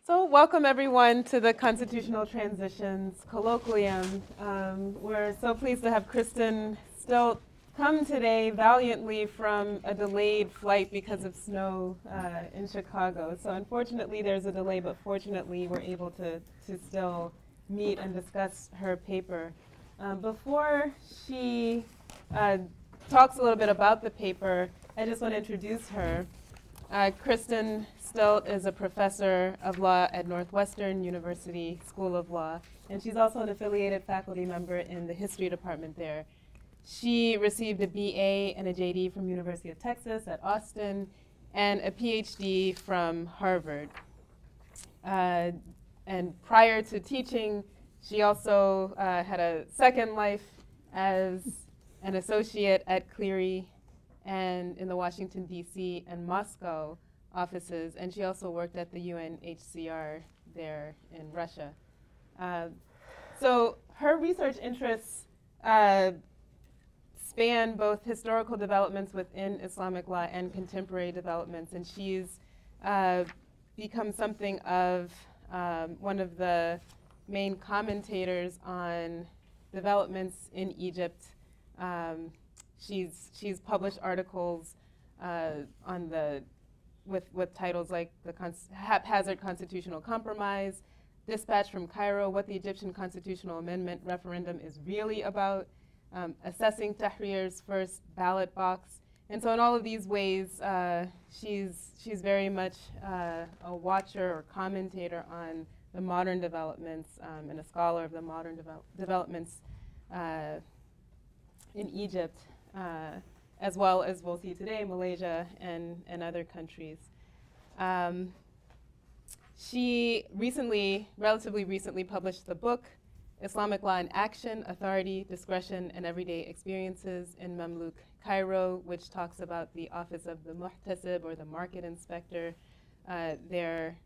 So welcome everyone to the Constitutional Transitions Colloquium. We're so pleased to have Kristen Stilt come today valiantly from a delayed flight because of snow in Chicago. So unfortunately there's a delay, but fortunately we're able to still meet and discuss her paper. Before she talks a little bit about the paper, I just want to introduce her. Kristen Stilt is a professor of law at Northwestern University School of Law, and she's also an affiliated faculty member in the history department there. She received a BA and a JD from University of Texas at Austin and a PhD from Harvard. And prior to teaching, she also had a second life as an associate at Cleary and in the Washington, D.C. and Moscow offices, and she also worked at the UNHCR there in Russia. So her research interests span both historical developments within Islamic law and contemporary developments, and she's become something of one of the main commentators on developments in Egypt. She's published articles on with titles like the Haphazard Constitutional Compromise, Dispatch from Cairo, What the Egyptian Constitutional Amendment Referendum is Really About, Assessing Tahrir's First Ballot Box. And so in all of these ways, she's very much a watcher or commentator on the modern developments and a scholar of the modern developments in Egypt. As well as we'll see today, Malaysia and other countries. She relatively recently published the book, Islamic Law in Action, Authority, Discretion, and Everyday Experiences in Mamluk Cairo, which talks about the office of the Muhtasib, or the market inspector, there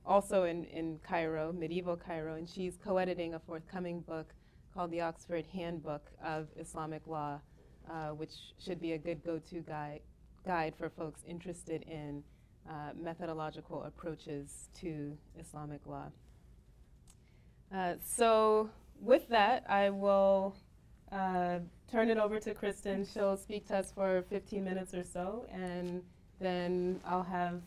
also in Cairo, medieval Cairo, and she's co-editing a forthcoming book called the Oxford Handbook of Islamic Law, which should be a good go-to guide for folks interested in methodological approaches to Islamic law. So with that, I will turn it over to Kristen. She'll speak to us for 15 minutes or so, and then I'll have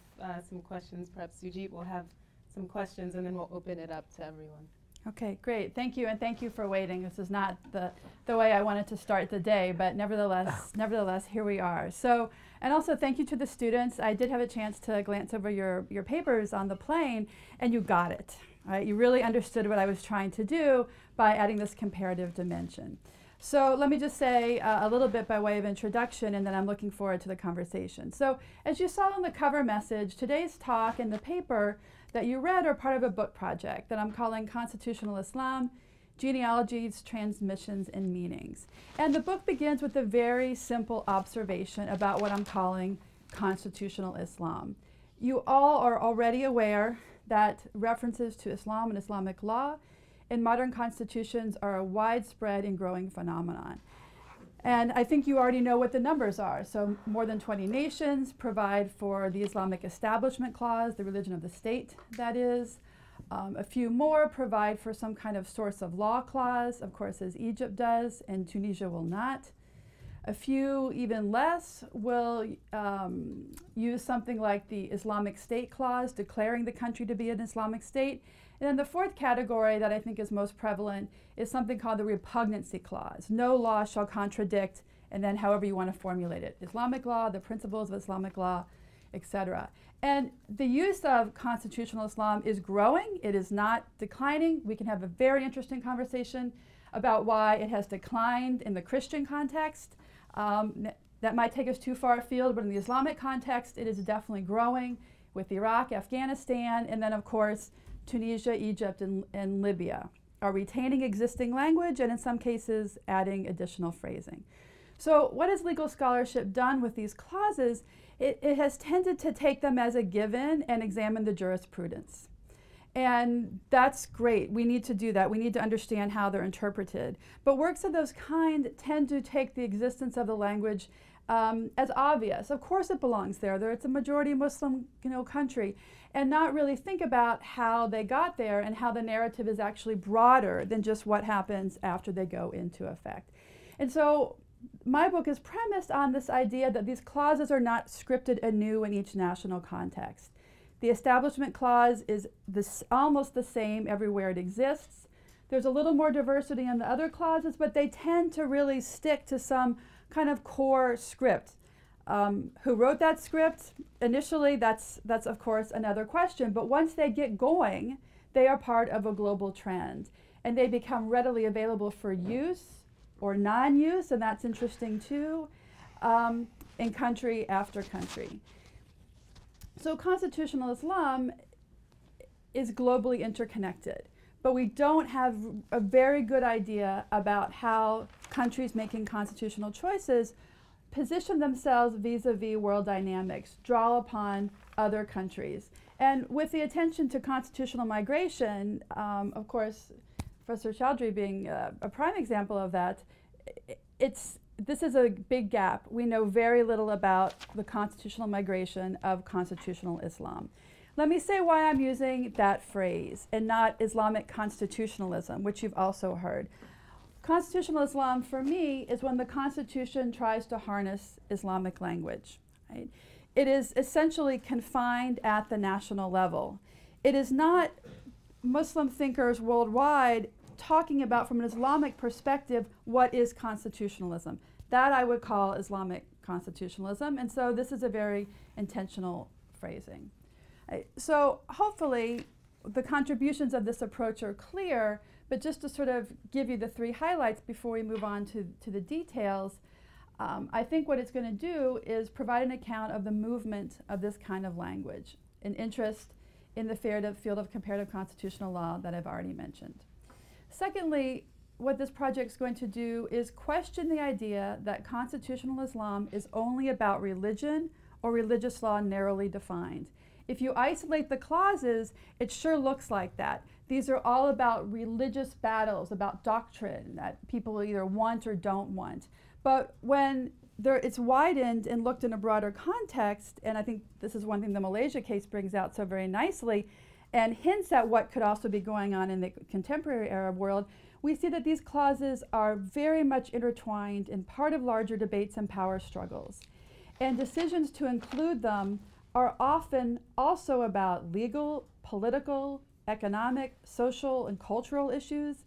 some questions. Perhaps Sujit will have some questions, and then we'll open it up to everyone. Okay, great. Thank you, and thank you for waiting. This is not the way I wanted to start the day, but nevertheless, here we are. So, and also thank you to the students. I did have a chance to glance over your papers on the plane, and you got it. Right? You really understood what I was trying to do by adding this comparative dimension. So let me just say a little bit by way of introduction, and then I'm looking forward to the conversation. So as you saw in the cover message, today's talk and the paper that you read are part of a book project that I'm calling Constitutional Islam, Genealogies, Transmissions, and Meanings. And the book begins with a very simple observation about what I'm calling constitutional Islam. You all are already aware that references to Islam and Islamic law in modern constitutions are a widespread and growing phenomenon. And I think you already know what the numbers are. So more than 20 nations provide for the Islamic Establishment Clause, the religion of the state, that is. A few more provide for some kind of source of law clause, of course, as Egypt does, and Tunisia will not. A few, even less, will use something like the Islamic State Clause, declaring the country to be an Islamic state. And then the fourth category that I think is most prevalent is something called the repugnancy clause. No law shall contradict, and then however you want to formulate it. Islamic law, the principles of Islamic law, etc. And the use of constitutional Islam is growing. It is not declining. We can have a very interesting conversation about why it has declined in the Christian context. That might take us too far afield, but in the Islamic context, it is definitely growing with Iraq, Afghanistan, and then, of course, Tunisia, Egypt, and Libya are retaining existing language and in some cases adding additional phrasing. So what has legal scholarship done with these clauses? It has tended to take them as a given and examine the jurisprudence. And that's great. We need to do that. We need to understand how they're interpreted. But works of those kind tend to take the existence of the language as obvious. Of course it belongs there. It's a majority Muslim, country, and not really think about how they got there and how the narrative is actually broader than just what happens after they go into effect. And so my book is premised on this idea that these clauses are not scripted anew in each national context. The Establishment Clause is almost the same everywhere it exists. There's a little more diversity in the other clauses, but they tend to really stick to some kind of core script. Who wrote that script? Initially, that's of course another question, but once they get going, they are part of a global trend, and they become readily available for use or non-use, and that's interesting too, in country after country. So constitutional Islam is globally interconnected, but we don't have a very good idea about how countries making constitutional choices position themselves vis-a-vis world dynamics, draw upon other countries. And with the attention to constitutional migration, of course, Professor Choudhry being a prime example of that, this is a big gap. We know very little about the constitutional migration of constitutional Islam. Let me say why I'm using that phrase and not Islamic constitutionalism, which you've also heard. Constitutional Islam, for me, is when the Constitution tries to harness Islamic language. Right? It is essentially confined at the national level. It is not Muslim thinkers worldwide talking about, from an Islamic perspective, what is constitutionalism. That I would call Islamic constitutionalism, and so this is a very intentional phrasing. So hopefully the contributions of this approach are clear, but just to sort of give you the three highlights before we move on to the details, I think what it's going to do is provide an account of the movement of this kind of language, an interest in the field of comparative constitutional law that I've already mentioned. Secondly, what this project is going to do is question the idea that constitutional Islam is only about religion or religious law narrowly defined. If you isolate the clauses, it sure looks like that. These are all about religious battles, about doctrine that people either want or don't want. But when it's widened and looked in a broader context, and I think this is one thing the Malaysia case brings out so very nicely, and hints at what could also be going on in the contemporary Arab world, we see that these clauses are very much intertwined in part of larger debates and power struggles. And decisions to include them are often also about legal, political, economic, social, and cultural issues,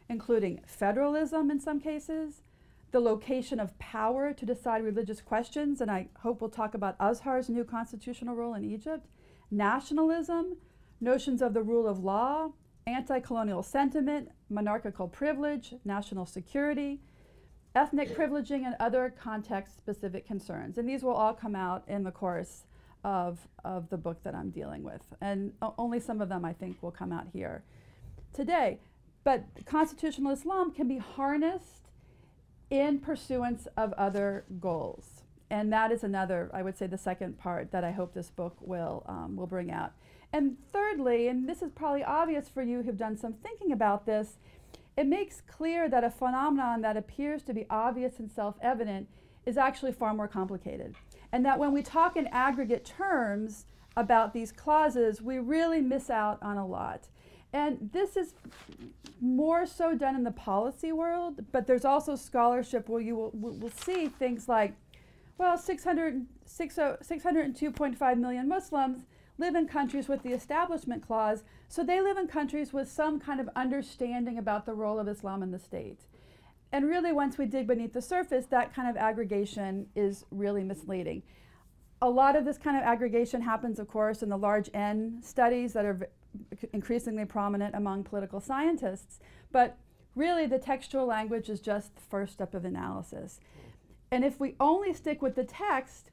including federalism in some cases, the location of power to decide religious questions, and I hope we'll talk about Azhar's new constitutional role in Egypt, nationalism, notions of the rule of law, anti-colonial sentiment, monarchical privilege, national security, ethnic privileging, and other context-specific concerns. And these will all come out in the course of the book that I'm dealing with. And only some of them, I think, will come out here today. But constitutional Islam can be harnessed in pursuance of other goals. And that is another, I would say, the second part that I hope this book will bring out. And thirdly, and this is probably obvious for you who've done some thinking about this, it makes clear that a phenomenon that appears to be obvious and self-evident is actually far more complicated. And that when we talk in aggregate terms about these clauses, we really miss out on a lot. And this is more so done in the policy world, but there's also scholarship where you will see things like, well, 602.5 million Muslims live in countries with the Establishment Clause, so they live in countries with some kind of understanding about the role of Islam in the state. And really, once we dig beneath the surface, that kind of aggregation is really misleading. A lot of this kind of aggregation happens, of course, in the large N studies that are increasingly prominent among political scientists. But really, the textual language is just the first step of analysis. And if we only stick with the text,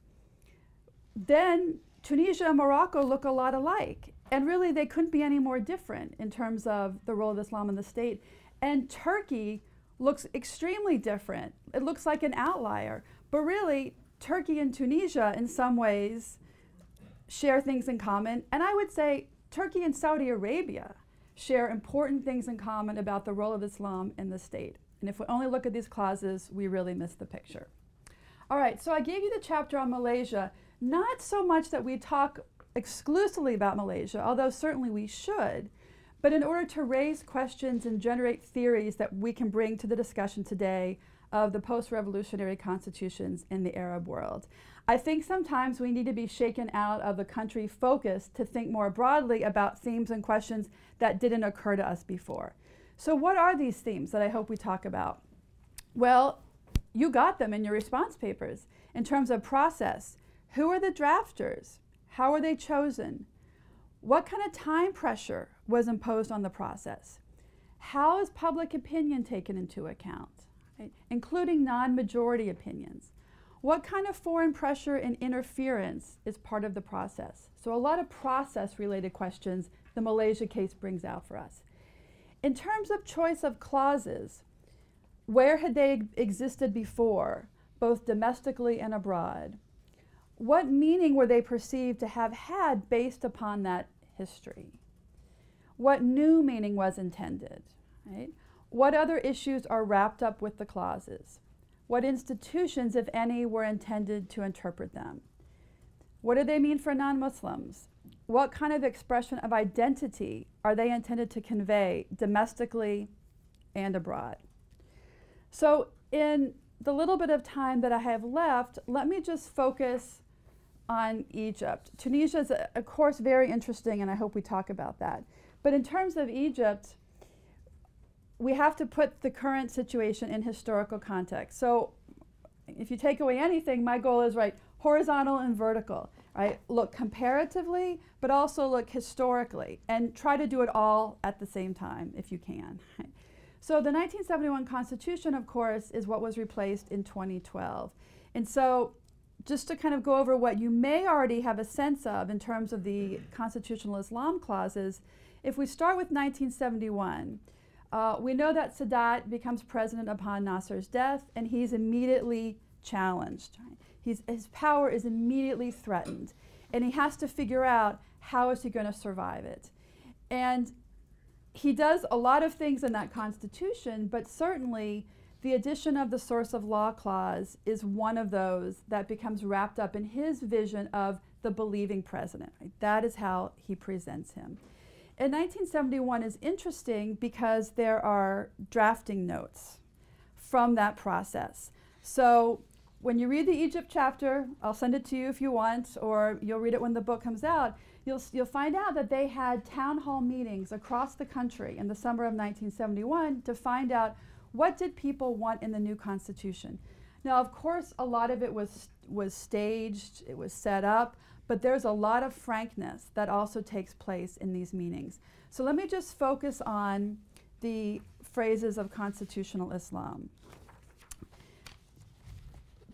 then Tunisia and Morocco look a lot alike. And really, they couldn't be any more different in terms of the role of Islam in the state. And Turkey looks extremely different. It looks like an outlier. But really, Turkey and Tunisia, in some ways, share things in common. And I would say Turkey and Saudi Arabia share important things in common about the role of Islam in the state. And if we only look at these clauses, we really miss the picture. All right, so I gave you the chapter on Malaysia, not so much that we talk exclusively about Malaysia, although certainly we should, but in order to raise questions and generate theories that we can bring to the discussion today of the post-revolutionary constitutions in the Arab world. I think sometimes we need to be shaken out of the country focus to think more broadly about themes and questions that didn't occur to us before. So what are these themes that I hope we talk about? Well, you got them in your response papers. In terms of process, who are the drafters? How are they chosen? What kind of time pressure was imposed on the process? How is public opinion taken into account, right? Including non-majority opinions? What kind of foreign pressure and interference is part of the process? So a lot of process-related questions the Malaysia case brings out for us. In terms of choice of clauses, where had they existed before, both domestically and abroad? What meaning were they perceived to have had based upon that history? What new meaning was intended, right? What other issues are wrapped up with the clauses? What institutions, if any, were intended to interpret them? What do they mean for non-Muslims? What kind of expression of identity are they intended to convey domestically and abroad? So in the little bit of time that I have left, let me just focus on Egypt. Tunisia is, of course, very interesting, and I hope we talk about that. But in terms of Egypt, we have to put the current situation in historical context. So if you take away anything, my goal is, right, horizontal and vertical, right? Look comparatively, but also look historically, and try to do it all at the same time if you can. Right? So the 1971 Constitution, of course, is what was replaced in 2012. And so just to kind of go over what you may already have a sense of in terms of the constitutional Islam clauses, if we start with 1971, we know that Sadat becomes president upon Nasser's death, and he's immediately challenged. Right? His power is immediately threatened, and he has to figure out how is he going to survive it. And he does a lot of things in that constitution, but certainly the addition of the source of law clause is one of those that becomes wrapped up in his vision of the believing president. Right? That is how he presents him. And 1971 is interesting because there are drafting notes from that process. So when you read the Egypt chapter, I'll send it to you if you want, or you'll read it when the book comes out, you'll find out that they had town hall meetings across the country in the summer of 1971 to find out what did people want in the new constitution. Now, of course, a lot of it was staged, it was set up, but there's a lot of frankness that also takes place in these meetings. So let me just focus on the phrases of constitutional Islam.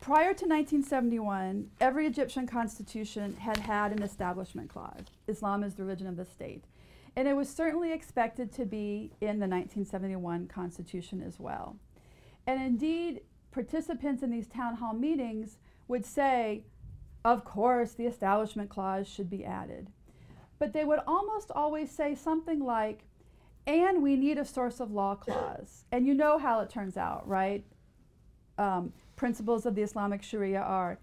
Prior to 1971, every Egyptian constitution had had an establishment clause. Islam is the religion of the state. And it was certainly expected to be in the 1971 constitution as well. And indeed, participants in these town hall meetings would say, of course, the establishment clause should be added. But they would almost always say something like, and we need a source of law clause. And you know how it turns out, right? Principles of the Islamic Sharia are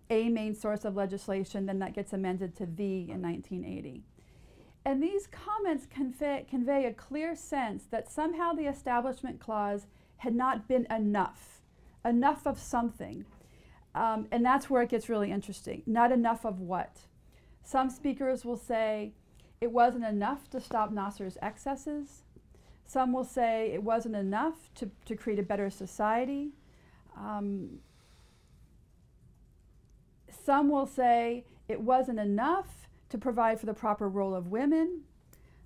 a main source of legislation, then that gets amended to the in 1980. And these comments convey a clear sense that somehow the establishment clause had not been enough of something. And that's where it gets really interesting. Not enough of what? Some speakers will say it wasn't enough to stop Nasser's excesses. Some will say it wasn't enough to create a better society. Some will say it wasn't enough to provide for the proper role of women.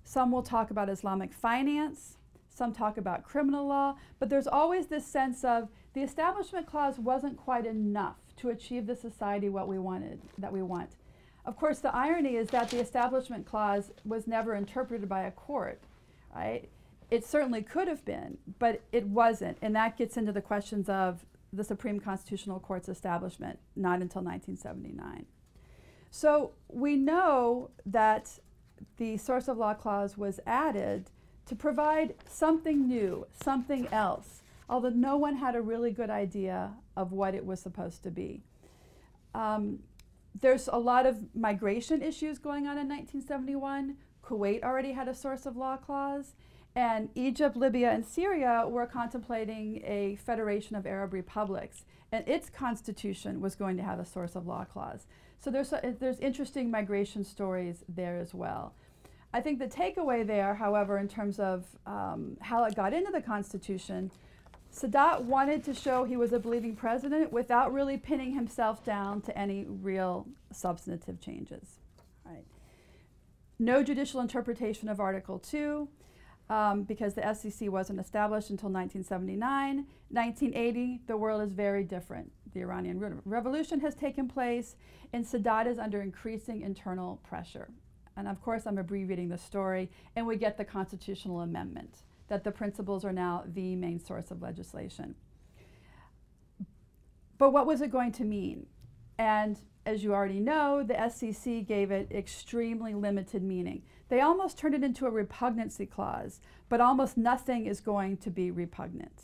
Some will talk about Islamic finance. Some talk about criminal law. But there's always this sense of the establishment clause wasn't quite enough to achieve the society that we want. Of course, the irony is that the establishment clause was never interpreted by a court, right? It certainly could have been, but it wasn't. And that gets into the questions of the Supreme Constitutional Court's establishment, not until 1979. So we know that the source of law clause was added to provide something new, something else, although no one had a really good idea of what it was supposed to be. There's a lot of migration issues going on in 1971. Kuwait already had a source of law clause, and Egypt, Libya, and Syria were contemplating a federation of Arab republics, and its constitution was going to have a source of law clause. So there's interesting migration stories there as well. I think the takeaway there, however, in terms of how it got into the Constitution, Sadat wanted to show he was a believing president without really pinning himself down to any real substantive changes. Right. No judicial interpretation of Article 2, because the SEC wasn't established until 1979. 1980, the world is very different. The Iranian Revolution has taken place, and Sadat is under increasing internal pressure. And of course, I'm abbreviating the story, and we get the constitutional amendment, that the principles are now the main source of legislation. But what was it going to mean? And as you already know, the SEC gave it extremely limited meaning. They almost turned it into a repugnancy clause, but almost nothing is going to be repugnant.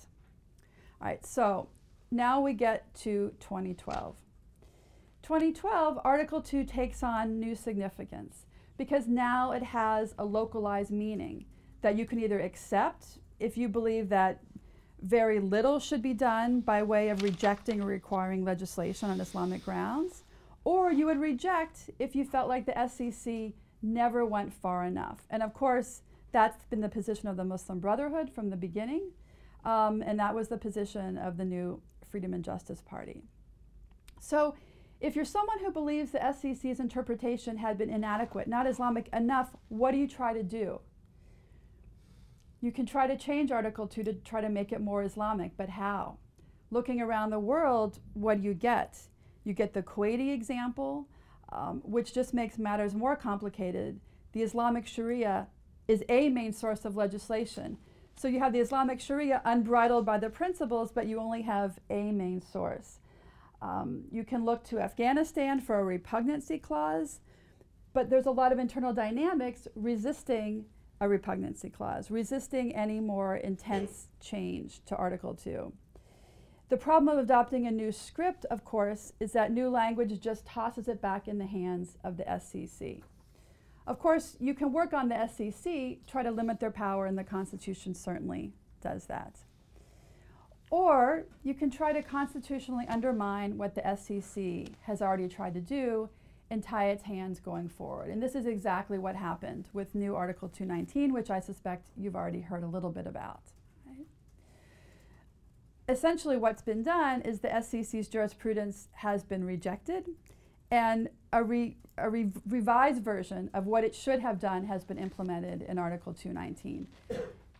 All right, so now we get to 2012. 2012, Article 2 takes on new significance because now it has a localized meaning that you can either accept if you believe that very little should be done by way of rejecting or requiring legislation on Islamic grounds, or you would reject if you felt like the SEC never went far enough. And of course, that's been the position of the Muslim Brotherhood from the beginning, and that was the position of the new Freedom and Justice Party. So if you're someone who believes the SEC's interpretation had been inadequate, not Islamic enough, what do you try to do? You can try to change Article 2 to try to make it more Islamic, but how? Looking around the world, what do you get? You get the Kuwaiti example, which just makes matters more complicated. The Islamic Sharia is a main source of legislation. So you have the Islamic Sharia unbridled by the principles, but you only have a main source. You can look to Afghanistan for a repugnancy clause, but there's a lot of internal dynamics resisting a repugnancy clause, resisting any more intense change to Article 2. The problem of adopting a new script, of course, is that new language just tosses it back in the hands of the SEC. Of course, you can work on the SEC, try to limit their power, and the Constitution certainly does that. Or you can try to constitutionally undermine what the SEC has already tried to do and tie its hands going forward. And this is exactly what happened with new Article 219, which I suspect you've already heard a little bit about. Right? Essentially what's been done is the SEC's jurisprudence has been rejected, and a revised version of what it should have done has been implemented in Article 219.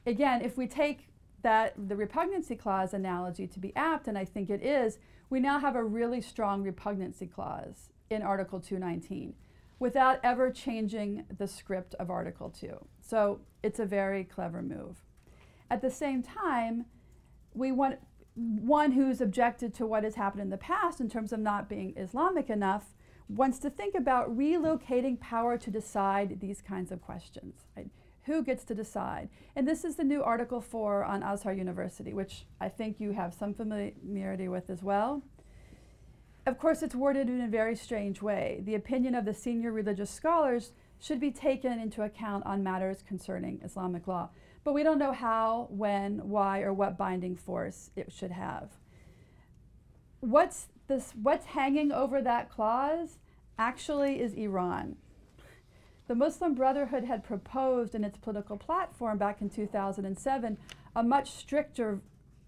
Again, if we take the repugnancy clause analogy to be apt, and I think it is, we now have a really strong repugnancy clause in Article 219 without ever changing the script of Article 2. So it's a very clever move. At the same time, we want one who's objected to what has happened in the past in terms of not being Islamic enough wants to think about relocating power to decide these kinds of questions. Right? Who gets to decide? And this is the new Article 4 on Azhar University, which I think you have some familiarity with as well. Of course, it's worded in a very strange way. The opinion of the senior religious scholars should be taken into account on matters concerning Islamic law. But we don't know how, when, why, or what binding force it should have. What's hanging over that clause actually is Iran. The Muslim Brotherhood had proposed in its political platform back in 2007 a much stricter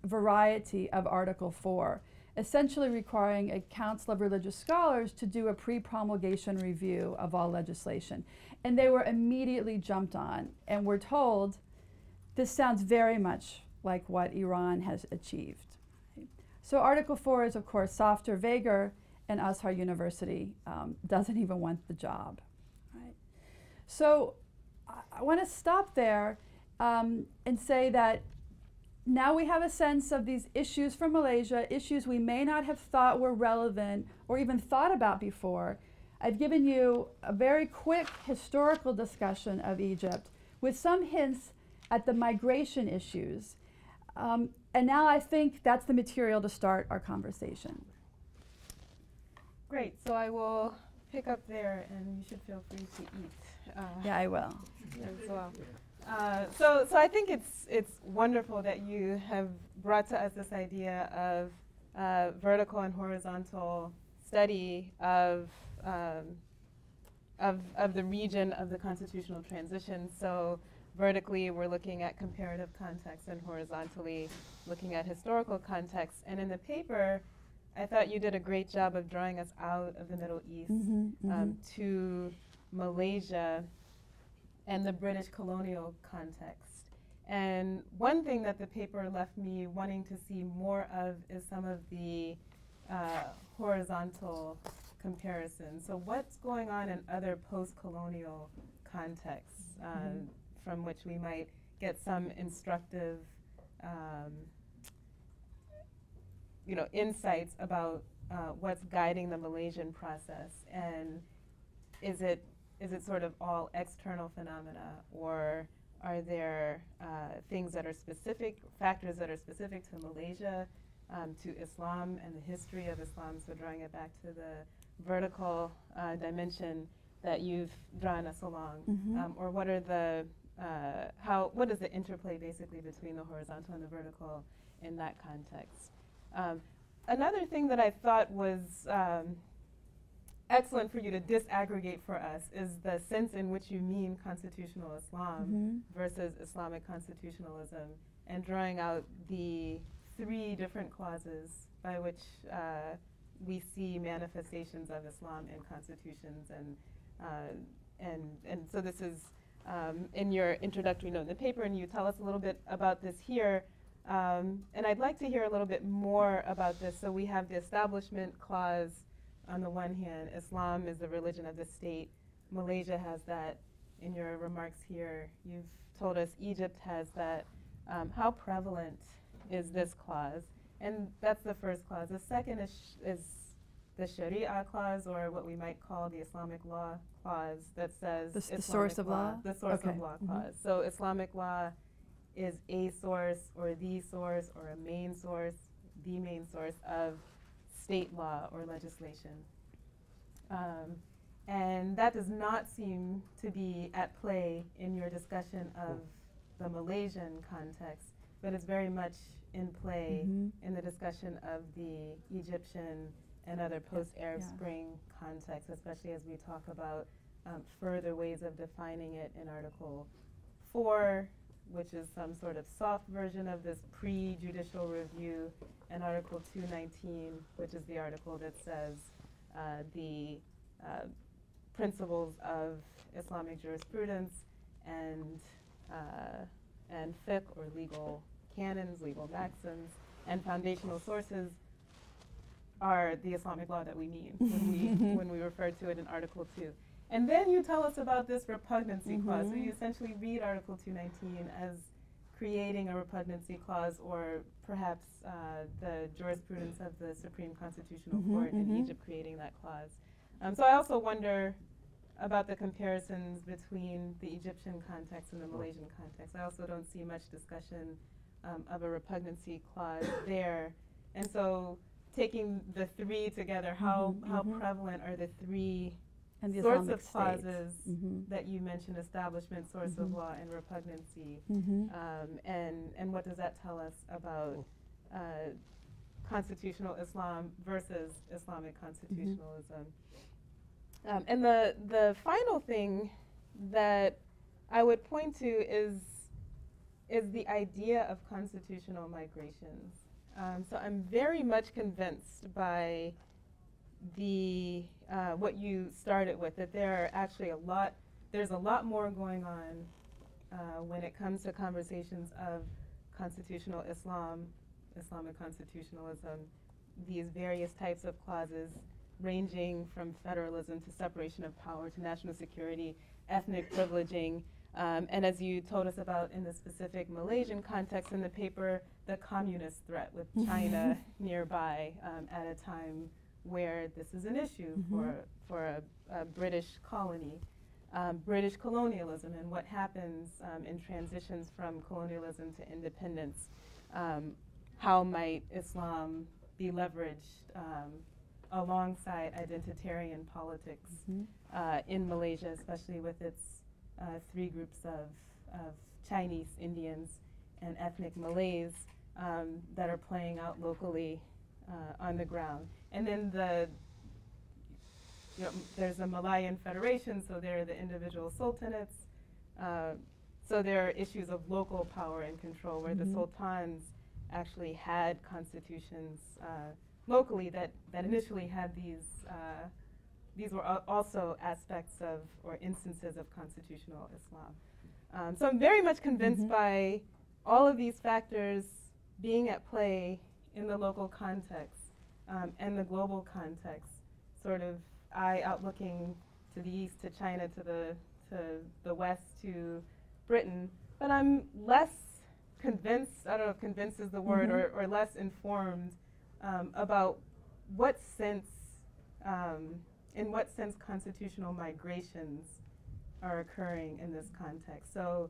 variety of Article 4, essentially requiring a council of religious scholars to do a pre-promulgation review of all legislation. And they were immediately jumped on and were told, this sounds very much like what Iran has achieved. So Article 4 is, of course, softer, vaguer, and Azhar University doesn't even want the job. Right? So I want to stop there and say that now we have a sense of these issues from Malaysia, issues we may not have thought were relevant or even thought about before. I've given you a very quick historical discussion of Egypt with some hints at the migration issues. And now I think that's the material to start our conversation. Great, so I will pick up there, and you should feel free to eat. Yeah, I will. As well. So I think it's wonderful that you have brought to us this idea of vertical and horizontal study of the region of the constitutional transition. So vertically, we're looking at comparative context, and horizontally, looking at historical context. And in the paper, I thought you did a great job of drawing us out of the Middle East to Malaysia and the British colonial context. And one thing that the paper left me wanting to see more of is some of the horizontal comparisons. So what's going on in other post-colonial contexts from which we might get some instructive insights about what's guiding the Malaysian process, and is it sort of all external phenomena, or are there things that are specific, factors that are specific to Malaysia, to Islam and the history of Islam, so drawing it back to the vertical dimension that you've drawn us along, or what are the, what is the interplay basically between the horizontal and the vertical in that context? Another thing that I thought was excellent for you to disaggregate for us is the sense in which you mean constitutional Islam versus Islamic constitutionalism, and drawing out the 3 different clauses by which we see manifestations of Islam in constitutions, and so this is in your introductory note in the paper, and you tell us a little bit about this here. And I'd like to hear a little bit more about this. So we have the establishment clause on the one hand. Islam is the religion of the state. Malaysia has that. In your remarks here, you've told us Egypt has that. How prevalent is this clause? And that's the first clause. The second is the Sharia clause, or what we might call the Islamic law clause, that says the source of law? The source of law clause. So Islamic law is a source, or the source, or a main source, the main source of state law or legislation. And that does not seem to be at play in your discussion of the Malaysian context, but it's very much in play in the discussion of the Egyptian and other post-Arab Spring contexts, especially as we talk about further ways of defining it in Article 4, which is some sort of soft version of this pre-judicial review, and Article 219, which is the article that says the principles of Islamic jurisprudence and fiqh, or legal canons, legal maxims, and foundational sources are the Islamic law that we mean when we refer to it in Article 2. And then you tell us about this repugnancy clause. So you essentially read Article 219 as creating a repugnancy clause, or perhaps the jurisprudence of the Supreme Constitutional Court in Egypt creating that clause. So I also wonder about the comparisons between the Egyptian context and the Malaysian context. I also don't see much discussion of a repugnancy clause there. And so taking the 3 together, how prevalent are the 3 and the sorts Islamic of clauses that you mentioned: establishment, source of law, and repugnancy? And what does that tell us about constitutional Islam versus Islamic constitutionalism? And the final thing that I would point to is the idea of constitutional migrations. So I'm very much convinced by the what you started with, that there are actually there's a lot more going on when it comes to conversations of constitutional Islam, Islamic constitutionalism, these various types of clauses ranging from federalism to separation of power to national security, ethnic privileging, and as you told us about in the specific Malaysian context in the paper, the communist threat with China nearby at a time where this is an issue for a British colony. British colonialism and what happens in transitions from colonialism to independence. How might Islam be leveraged alongside identitarian politics in Malaysia, especially with its three groups of Chinese, Indians, and ethnic Malays that are playing out locally on the ground. And then there's a Malayan federation, so there are the individual sultanates. So there are issues of local power and control where the sultans actually had constitutions locally that initially had these were also aspects of or instances of constitutional Islam. So I'm very much convinced by all of these factors being at play in the local context and the global context, sort of eye outlooking to the east, to China, to the west, to Britain. But I'm less convinced, I don't know if convinced is the word, or less informed about what sense, in what sense constitutional migrations are occurring in this context. So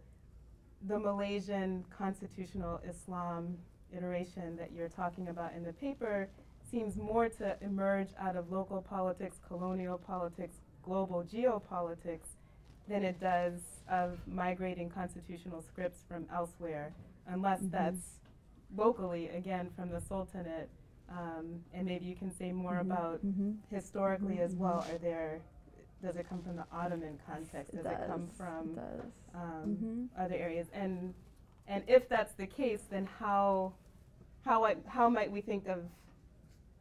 the Malaysian constitutional Islam iteration that you're talking about in the paper seems more to emerge out of local politics, colonial politics, global geopolitics, than it does of migrating constitutional scripts from elsewhere, unless that's locally, again, from the Sultanate. And maybe you can say more about historically as well. Does it come from the Ottoman context? Does it come from other areas? And if that's the case, then how might we think of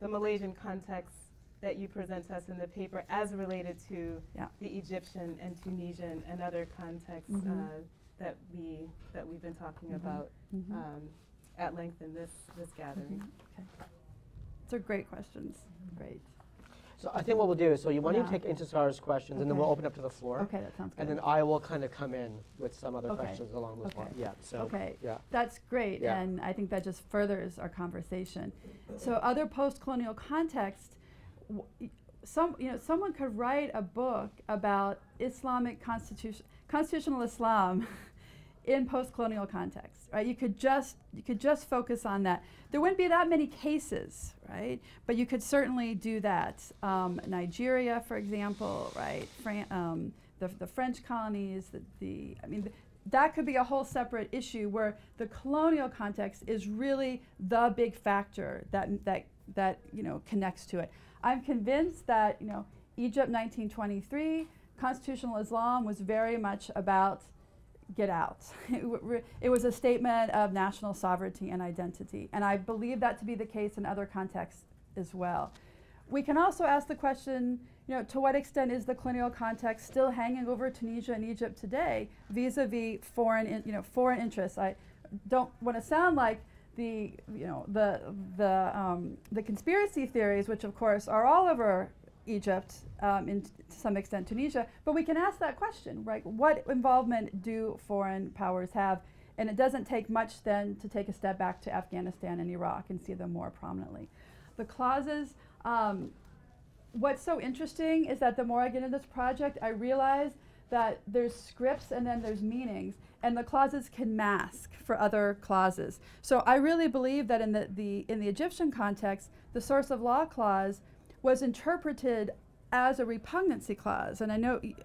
the Malaysian context that you present to us in the paper as related to the Egyptian and Tunisian and other contexts that we've been talking about at length in this gathering? Okay. Those are great questions. Great. So I think what we'll do is, why don't you take Intisar's questions, and then we'll open up to the floor. Okay, that sounds good. And then I will kind of come in with some other questions along those lines. Yeah. So. Yeah. That's great, and I think that just furthers our conversation. So other post-colonial contexts, someone could write a book about Islamic constitutional Islam in post-colonial context, right? You could just focus on that. There wouldn't be that many cases, right? But you could certainly do that. Nigeria, for example, right? The French colonies, that could be a whole separate issue where the colonial context is really the big factor that connects to it. I'm convinced that Egypt 1923, constitutional Islam was very much about get out. It was a statement of national sovereignty and identity, and I believe that to be the case in other contexts as well. We can also ask the question, to what extent is the colonial context still hanging over Tunisia and Egypt today vis-a-vis foreign interests? I don't want to sound like the conspiracy theories, which of course are all over Egypt, to some extent Tunisia, but we can ask that question, right? What involvement do foreign powers have? And it doesn't take much then to take a step back to Afghanistan and Iraq and see them more prominently. The clauses, what's so interesting is that the more I get into this project, I realize that there's scripts and then there's meanings, and the clauses can mask for other clauses. So I really believe that in the Egyptian context, the source of law clause was interpreted as a repugnancy clause. And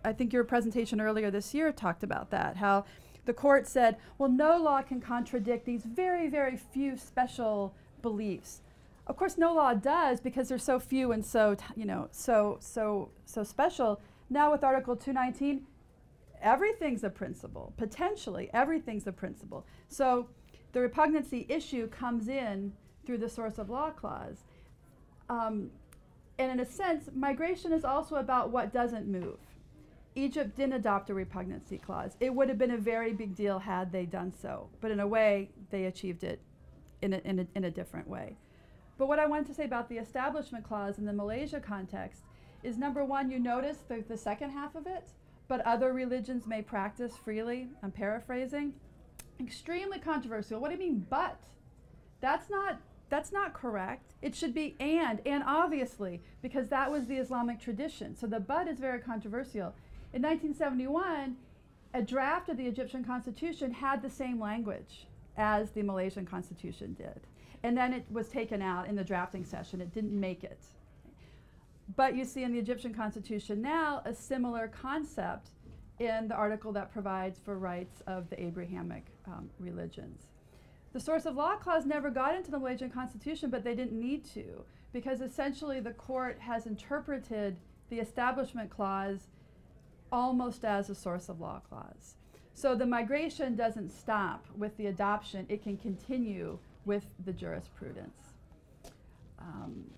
I think your presentation earlier this year talked about that, how the court said, well, no law can contradict these very, very few special beliefs. Of course, no law does, because they're so few and so special. Now with Article 219, everything's a principle. Potentially, everything's a principle. So the repugnancy issue comes in through the source of law clause. And in a sense, migration is also about what doesn't move. Egypt didn't adopt a repugnancy clause. It would have been a very big deal had they done so. But in a way, they achieved it in a different way. But what I wanted to say about the establishment clause in the Malaysia context is, number one, you notice the second half of it, but other religions may practice freely. I'm paraphrasing. Extremely controversial. What do you mean, but? That's not that's not correct. It should be and obviously, because that was the Islamic tradition. So the but is very controversial. In 1971, a draft of the Egyptian constitution had the same language as the Malaysian constitution did. And then it was taken out in the drafting session. It didn't make it. But you see in the Egyptian constitution now a similar concept in the article that provides for rights of the Abrahamic religions. The source of law clause never got into the Malaysian constitution, but they didn't need to, because essentially the court has interpreted the establishment clause almost as a source of law clause. So the migration doesn't stop with the adoption. It can continue with the jurisprudence.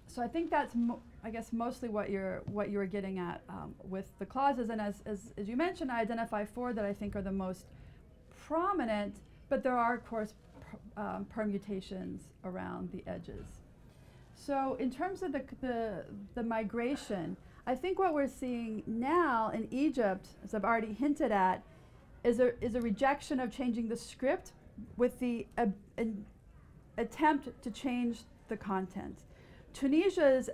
So I think that's, I guess, mostly what you were getting at with the clauses. And as you mentioned, I identify 4 that I think are the most prominent, but there are, of course, permutations around the edges. So in terms of the migration, I think what we're seeing now in Egypt, as I've already hinted at, is a rejection of changing the script with the attempt to change the content. Tunisia is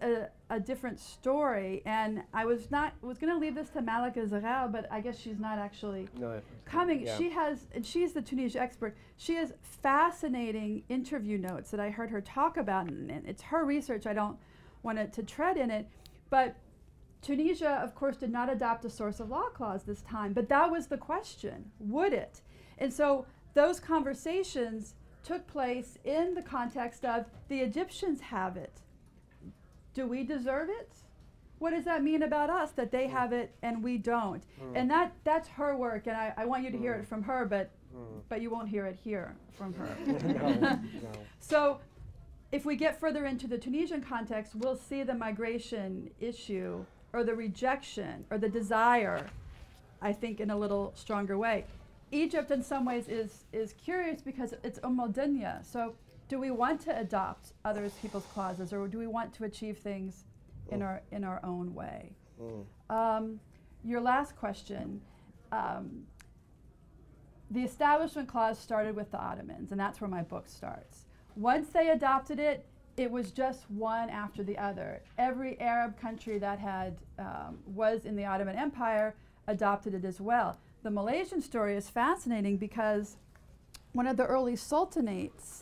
a different story, and I was going to leave this to Malika Zaghaw, but I guess she's not actually coming. Yeah. She's the Tunisia expert. She has fascinating interview notes that I heard her talk about, and it's her research. I don't want to tread in it, but Tunisia, of course, did not adopt a source of law clause this time, but that was the question, would it? And so those conversations took place in the context of the Egyptians have it. Do we deserve it? What does that mean about us that they have it and we don't? And that's her work, and I want you to hear it from her, but you won't hear it here from her. No. So if we get further into the Tunisian context, we'll see the migration issue or the rejection or the desire, I think, in a little stronger way. Egypt in some ways is curious because it's dunya. So do we want to adopt other people's clauses, or do we want to achieve things in our own way? Your last question, the Establishment Clause started with the Ottomans, and that's where my book starts. Once they adopted it, it was just one after the other. Every Arab country that had was in the Ottoman Empire adopted it as well. The Malaysian story is fascinating because one of the early sultanates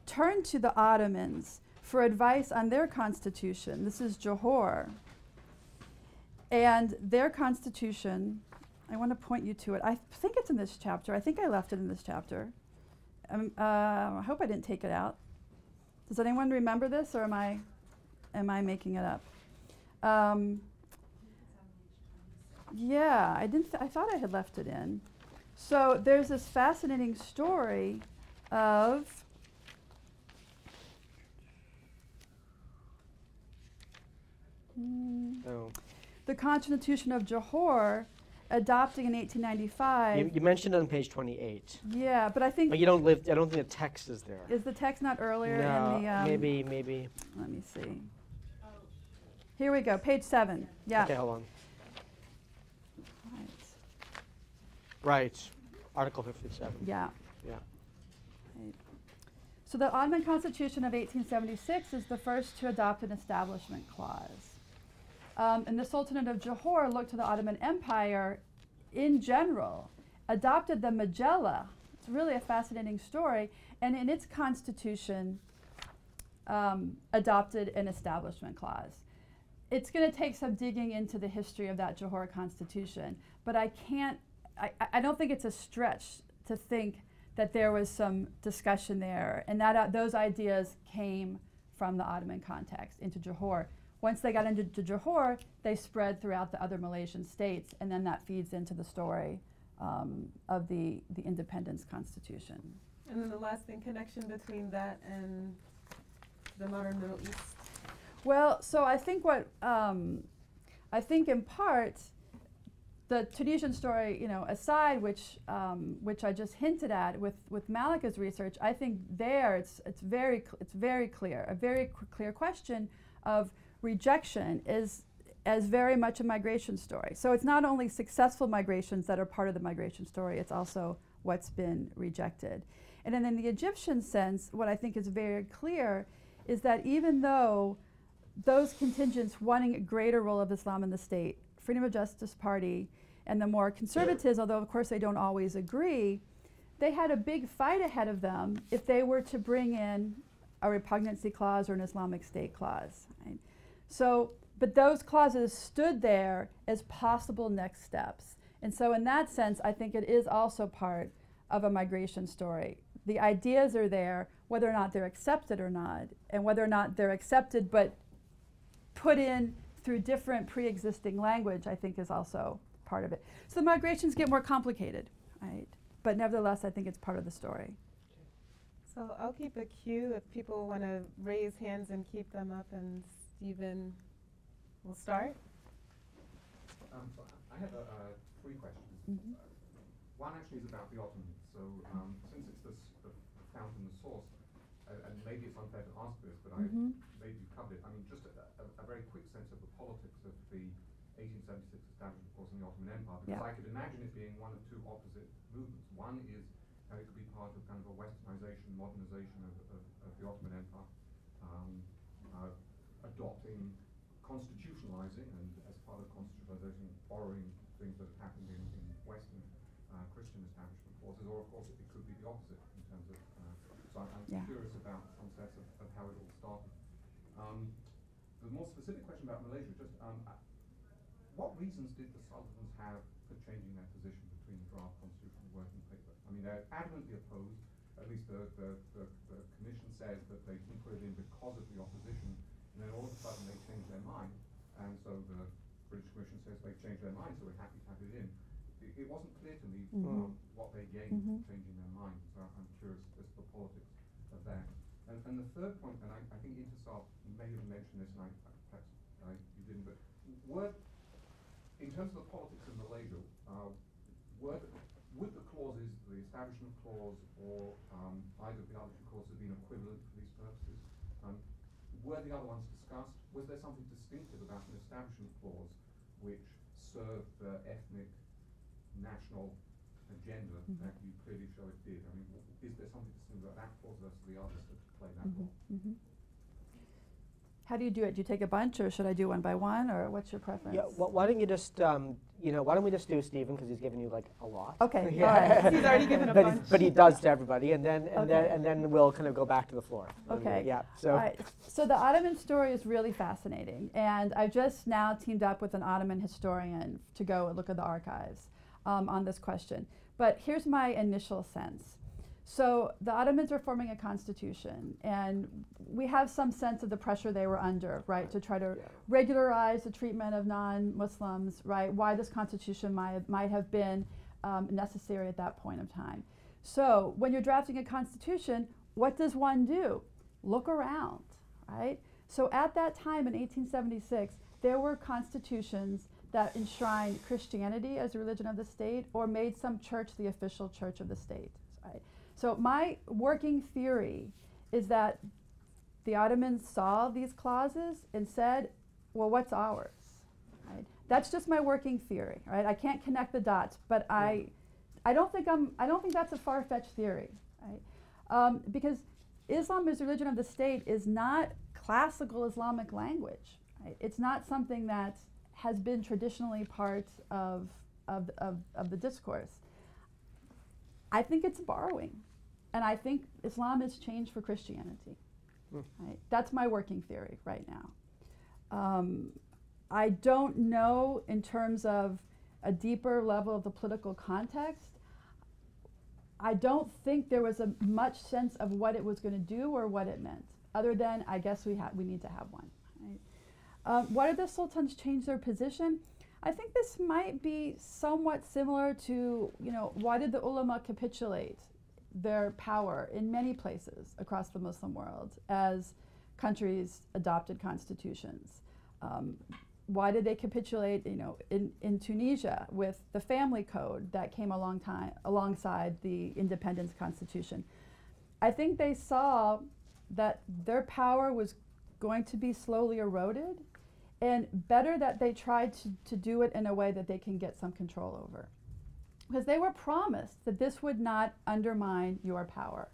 turned to the Ottomans for advice on their constitution. This is Johor. And their constitution, I want to point you to it. I think it's in this chapter. I think I left it in this chapter. I hope I didn't take it out. Does anyone remember this, or am I making it up? Yeah, I thought I had left it in. So there's this fascinating story of the Constitution of Johor, adopting in 1895. You mentioned it on page 28. Yeah, but I think. But you don't live. I don't think the text is there. Is the text not earlier no, in the? Maybe. Let me see. Here we go, page 7. Yeah. Okay, hold on. Right. Article 57. Yeah. Yeah. Right. So the Ottoman Constitution of 1876 is the first to adopt an establishment clause. And the Sultanate of Johor looked to the Ottoman Empire in general, adopted the Majella. It's really a fascinating story. And in its constitution, adopted an establishment clause. It's going to take some digging into the history of that Johor constitution, but I don't think it's a stretch to think that there was some discussion there, and that those ideas came from the Ottoman context into Johor. Once they got into Johor, they spread throughout the other Malaysian states, and then that feeds into the story of the independence constitution. And then the last thing, connection between that and the modern Middle East. Well, so I think I think in part, the Tunisian story, aside, which I just hinted at with Malika's research, I think there it's very clear, a very clear question of rejection is as very much a migration story. So it's not only successful migrations that are part of the migration story, it's also what's been rejected. And then in the Egyptian sense, what I think is very clear is that even though those contingents wanting a greater role of Islam in the state, Freedom of Justice Party, and the more conservatives, although of course they don't always agree, they had a big fight ahead of them if they were to bring in a repugnancy clause or an Islamic State clause. Right? So, but those clauses stood there as possible next steps. And so in that sense, I think it is also part of a migration story. The ideas are there, whether or not they're accepted or not, and whether or not they're accepted but put in through different pre-existing language, I think is also part of it. So the migrations get more complicated, right? But nevertheless, I think it's part of the story. So I'll keep a queue if people want to raise hands and keep them up, and Stephen will start. So I have three questions. Mm-hmm. One actually is about the Ottomans. So since it's the fount and the source, and maybe it's unfair to ask this, but maybe you've covered it. I mean, just a very quick sense of the politics of the 1876 establishment, of course, in the Ottoman Empire, because I could imagine it being one of two opposite movements. One is it could be part of kind of a westernization, modernization of the Ottoman Empire, adopting, constitutionalizing, and as part of constitutionalization, borrowing things that have happened in Western Christian establishment forces, or of course it could be the opposite in terms of, so I'm curious about some sense of how it all started. The more specific question about Malaysia, just what reasons did the Sultans have for changing their position between the draft constitutional working paper? I mean, they're adamantly opposed, at least the commission says that they didn't put it in because of the opposition, and then all of a sudden they changed their mind, and so the British Commission says they've changed their mind, so we're happy to have it in. It wasn't clear to me what they gained from changing their mind, so I'm curious as to the politics of that. And the third point, and I think Intisar may have mentioned this, and perhaps you didn't, but in terms of the politics of Malaysia, would the clauses, the Establishment Clause or either of the other two clauses have been equivalent for these purposes? Were the other ones discussed? Was there something distinctive about an Establishment Clause which served the ethnic, national agenda that you clearly show it did? I mean, is there something distinctive about that clause versus the others that play that role? How do you do it? Do you take a bunch, or should I do one by one, or what's your preference? Yeah, why don't you just, why don't we just do Stephen, because he's given you like a lot. Okay, yeah. all right. He's already given a bunch. But he does to everybody, and then we'll kind of go back to the floor. Okay. Yeah. So. All right. So the Ottoman story is really fascinating, and I've just now teamed up with an Ottoman historian to go and look at the archives on this question. But here's my initial sense. So the Ottomans are forming a constitution, and we have some sense of the pressure they were under, right, to try to regularize the treatment of non-Muslims, right, why this constitution might have been necessary at that point of time. So when you're drafting a constitution, what does one do? Look around, right? So at that time in 1876, there were constitutions that enshrined Christianity as the religion of the state or made some church the official church of the state, right? So my working theory is that the Ottomans saw these clauses and said, well, what's ours? Right? That's just my working theory, right? I can't connect the dots, but I don't think that's a far-fetched theory, right? Because Islam as religion of the state is not classical Islamic language, right? It's not something that has been traditionally part of the discourse. I think it's borrowing, and I think Islam has changed for Christianity. Right? That's my working theory right now. I don't know in terms of a deeper level of the political context. I don't think there was much sense of what it was going to do or what it meant, other than I guess we need to have one. Right? Why did the sultans change their position? I think this might be somewhat similar to, why did the ulama capitulate their power in many places across the Muslim world as countries adopted constitutions? Why did they capitulate, in Tunisia with the family code that came alongside the independence constitution? I think they saw that their power was going to be slowly eroded, and better that they tried to do it in a way that they can get some control over. Because they were promised that this would not undermine your power.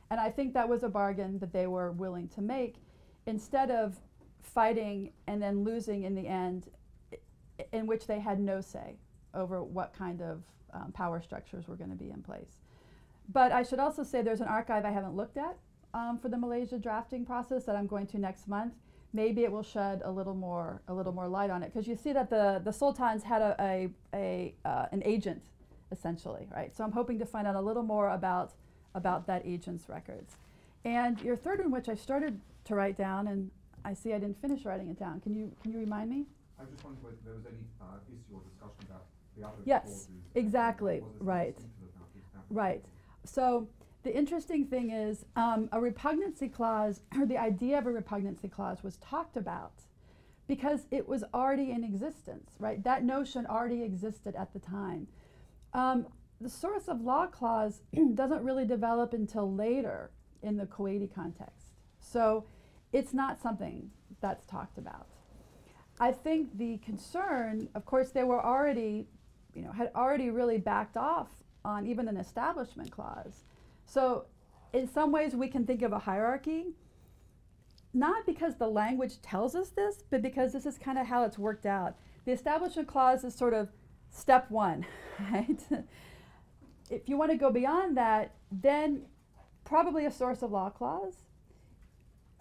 And I think that was a bargain that they were willing to make, instead of fighting and then losing in the end, in which they had no say over what kind of power structures were going to be in place. But I should also say there's an archive I haven't looked at for the Malaysia drafting process that I'm going to next month. Maybe it will shed a little more light on it, because you see that the sultans had an agent, essentially, right? So I'm hoping to find out a little more about that agent's records. And your third one, which I started to write down, and I see I didn't finish writing it down. Can you remind me? I just wondered whether there was any issue or discussion about the other Yes, clauses. exactly, right. Right. So the interesting thing is a repugnancy clause, or the idea of a repugnancy clause, was talked about because it was already in existence, right? That notion already existed at the time. The source of law clause doesn't really develop until later in the Kuwaiti context. So it's not something that's talked about. I think the concern, of course, they were already, had already really backed off on even an establishment clause. So in some ways we can think of a hierarchy, not because the language tells us this, but because this is kind of how it's worked out. The establishment clause is sort of step one, right? If you want to go beyond that, then probably a source of law clause.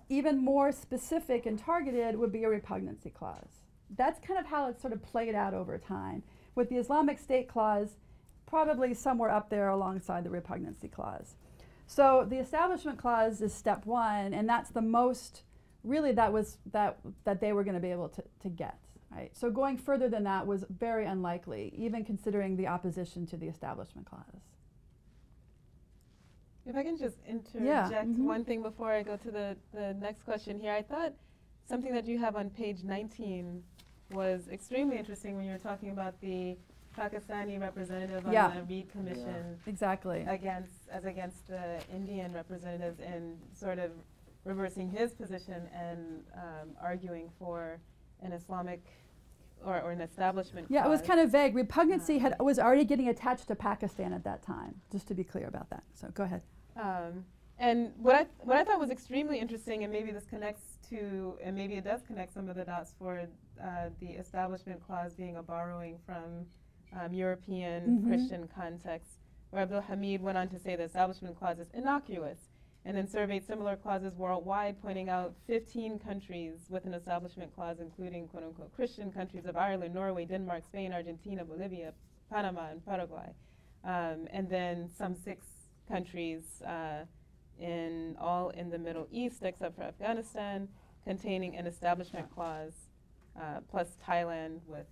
Even more specific and targeted would be a repugnancy clause. That's kind of how it's sort of played out over time. With the Islamic State clause, probably somewhere up there alongside the repugnancy clause. So the establishment clause is step one, and that's the most, really, that they were going to be able to get, right? So going further than that was very unlikely, even considering the opposition to the establishment clause. If I can just interject one thing before I go to the next question here. I thought something that you have on page 19 was extremely interesting when you were talking about the Pakistani representative on the Reed Commission exactly against the Indian representatives, and sort of reversing his position and arguing for an Islamic or an establishment clause. It was kind of vague. Repugnancy was already getting attached to Pakistan at that time, just to be clear about that. So go ahead. And what I thought was extremely interesting, and maybe this connects to, and maybe it does connect some of the dots for the establishment clause being a borrowing from European Christian context, where Abdul Hamid went on to say the establishment clause is innocuous, and then surveyed similar clauses worldwide, pointing out 15 countries with an establishment clause, including quote-unquote Christian countries of Ireland, Norway, Denmark, Spain, Argentina, Bolivia, Panama, and Paraguay. And then some 6 countries all in the Middle East, except for Afghanistan, containing an establishment clause, plus Thailand with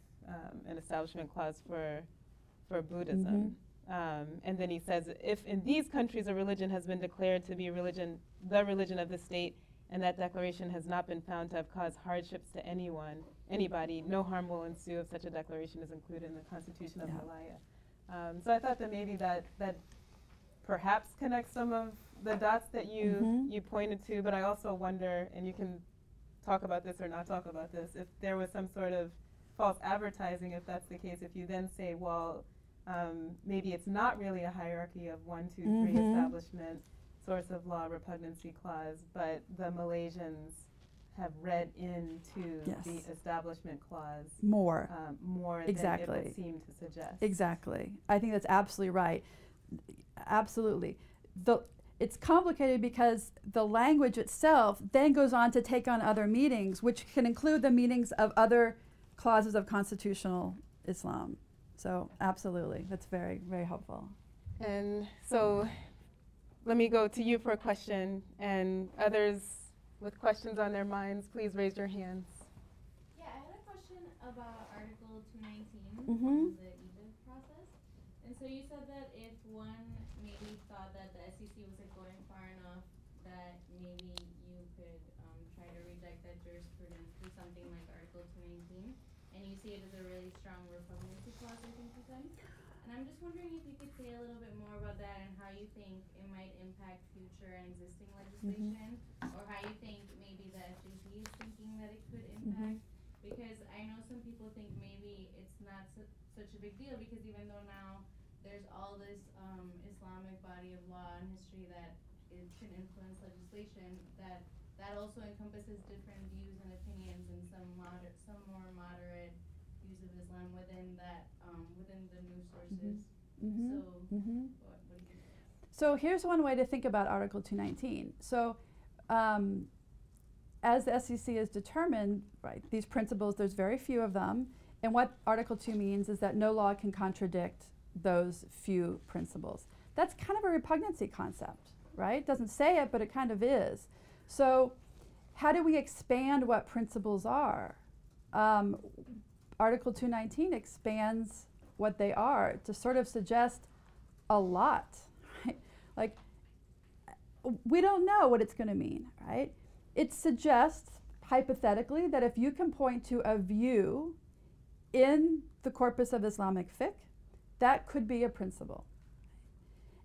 an establishment clause for Buddhism. And then he says, if in these countries a religion has been declared to be the religion of the state, and that declaration has not been found to have caused hardships to anybody, no harm will ensue if such a declaration is included in the Constitution of Malaya. So I thought that maybe that perhaps connects some of the dots that you pointed to, but I also wonder, and you can talk about this or not talk about this, if there was some sort of false advertising, if that's the case, if you then say, well, maybe it's not really a hierarchy of 1, 2, 3 establishment, source of law, repugnancy clause, but the Malaysians have read into the establishment clause more than it would seem to suggest. Exactly. I think that's absolutely right. Absolutely. It's complicated because the language itself then goes on to take on other meanings, which can include the meanings of other clauses of constitutional Islam. So absolutely, that's very, very helpful. And so let me go to you for a question, and others with questions on their minds, please raise your hands. Yeah, I had a question about Article 219 the Egypt process. And so you said that if one maybe thought that the SEC was going far enough, that maybe you could try to reject that jurisprudence through something like Article 219, and you see it as a really strong repugnancy clause, I think you said. And I'm just wondering if you could say a little bit more about that and how you think it might impact future and existing legislation, or how you think maybe the SEC is thinking that it could impact. Because I know some people think maybe it's not such a big deal, because even though now there's all this Islamic body of law and history that it can influence legislation, that also encompasses different views and opinions and some more moderate views of Islam within that within the news sources. So what do you think? So here's one way to think about Article 219. So as the SEC is determined, right, these principles, there's very few of them. And what Article 2 means is that no law can contradict those few principles. That's kind of a repugnancy concept, right? It doesn't say it, but it kind of is. So how do we expand what principles are? Article 219 expands what they are to sort of suggest a lot. Right? Like, we don't know what it's going to mean, right? It suggests, hypothetically, that if you can point to a view in the corpus of Islamic fiqh, that could be a principle.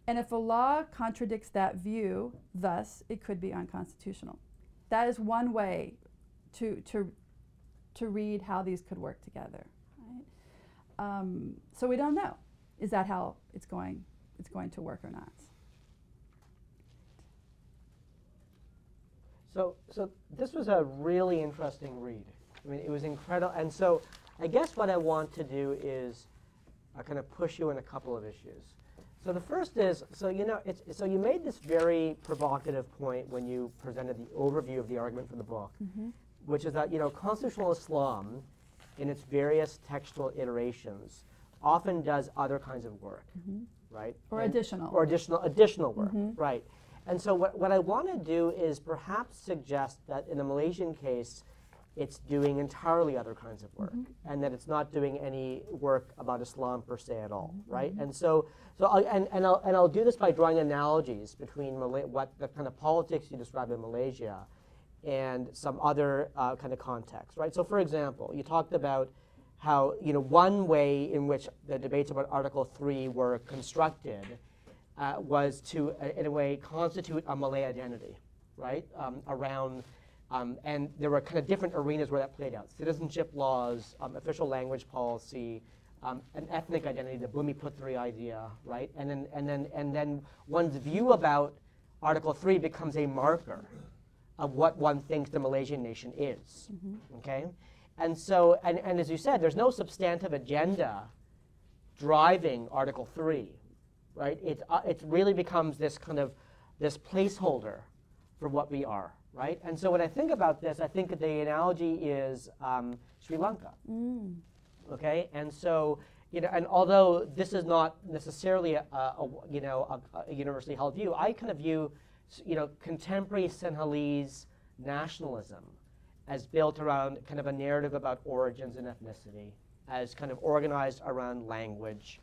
And if a law contradicts that view, thus, it could be unconstitutional. That is one way to read how these could work together. Right? So we don't know. Is that how it's going to work or not? So this was a really interesting read. I mean, it was incredible. And so I guess what I want to do is kind of push you in a couple of issues. So the first is, so you made this very provocative point when you presented the overview of the argument for the book, which is that constitutional Islam, in its various textual iterations, often does other kinds of work, right? Or additional work, right? And so what I want to do is perhaps suggest that in the Malaysian case, it's doing entirely other kinds of work, and that it's not doing any work about Islam per se at all, right? And I'll do this by drawing analogies between what the kind of politics you describe in Malaysia and some other kind of context, right? So for example, you talked about how one way in which the debates about Article 3 were constructed was to, in a way, constitute a Malay identity, right? And there were kind of different arenas where that played out: citizenship laws, official language policy, an ethnic identity, the Bumiputri idea, right? And then one's view about Article 3 becomes a marker of what one thinks the Malaysian nation is, okay? And so, and as you said, there's no substantive agenda driving Article 3, right? It really becomes this kind of this placeholder for what we are, right? And so when I think about this, I think that the analogy is Sri Lanka, okay? And so, and although this is not necessarily a universally held view, I kind of view, contemporary Sinhalese nationalism as built around kind of a narrative about origins and ethnicity, as kind of organized around language.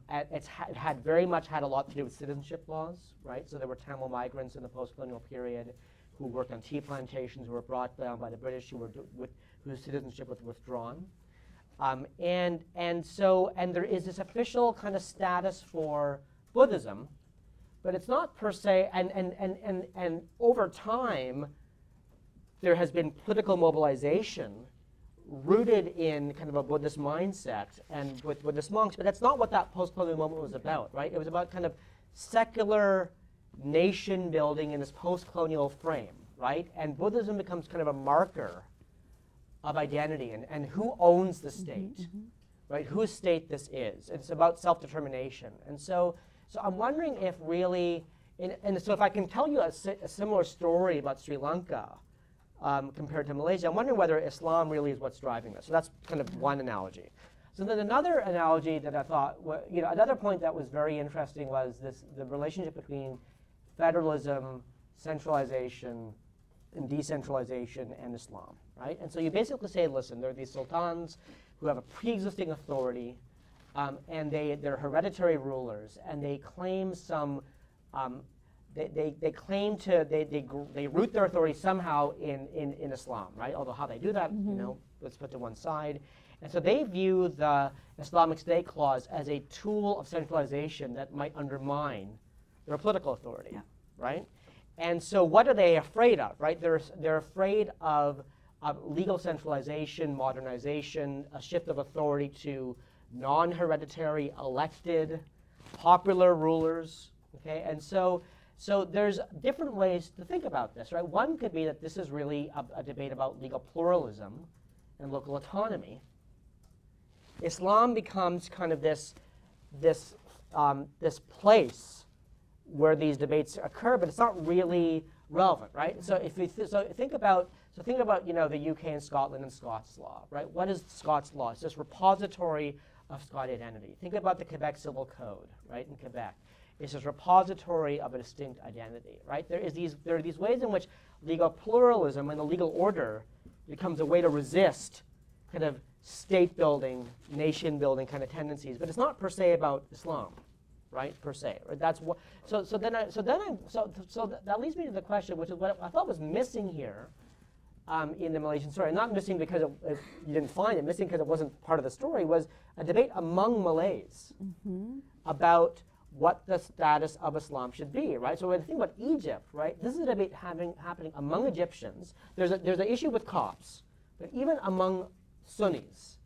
It had very much had a lot to do with citizenship laws, right? So there were Tamil migrants in the post-colonial period who worked on tea plantations, who were brought down by the British, whose citizenship was withdrawn. And there is this official kind of status for Buddhism, but it's not per se, and over time, there has been political mobilization rooted in kind of a Buddhist mindset and with Buddhist monks, but that's not what that post-colonial moment was about, right? It was about kind of secular nation building in this post-colonial frame, right? And Buddhism becomes kind of a marker of identity and who owns the state, right? Whose state this is. It's about self-determination. And so I'm wondering if really, and so if I can tell you a similar story about Sri Lanka, compared to Malaysia, I'm wondering whether Islam really is what's driving this. So that's kind of one analogy. So then another analogy that I thought, another point that was very interesting was the relationship between federalism, centralization, and decentralization, and Islam, right? And so you basically say, listen, there are these sultans who have a pre-existing authority, and they're hereditary rulers, and they claim some. They claim to they root their authority somehow in Islam, right? Although how they do that, let's put to one side. And so they view the Islamic State clause as a tool of centralization that might undermine their political authority, right? And so what are they afraid of, right? They're afraid of legal centralization, modernization, a shift of authority to non-hereditary, elected, popular rulers, okay? And so So there's different ways to think about this, right? One could be that this is really a debate about legal pluralism and local autonomy. Islam becomes kind of this place where these debates occur, but it's not really relevant, right? So if you think about the UK and Scotland and Scots law, right? What is Scots law? It's this repository of Scottish identity. Think about the Quebec Civil Code, right? In Quebec, it's this repository of a distinct identity, right? There are these ways in which legal pluralism and the legal order becomes a way to resist kind of state building, nation building kind of tendencies, but it's not per se about Islam, right? Per se, right? That's what. So that leads me to the question, which is what I thought was missing here in the Malaysian story. Not missing because you didn't find it, missing because it wasn't part of the story. Was a debate among Malays about what the status of Islam should be, right? So when you think about Egypt, right? This is a debate happening among Egyptians. There's an issue with Copts, but even among Sunnis,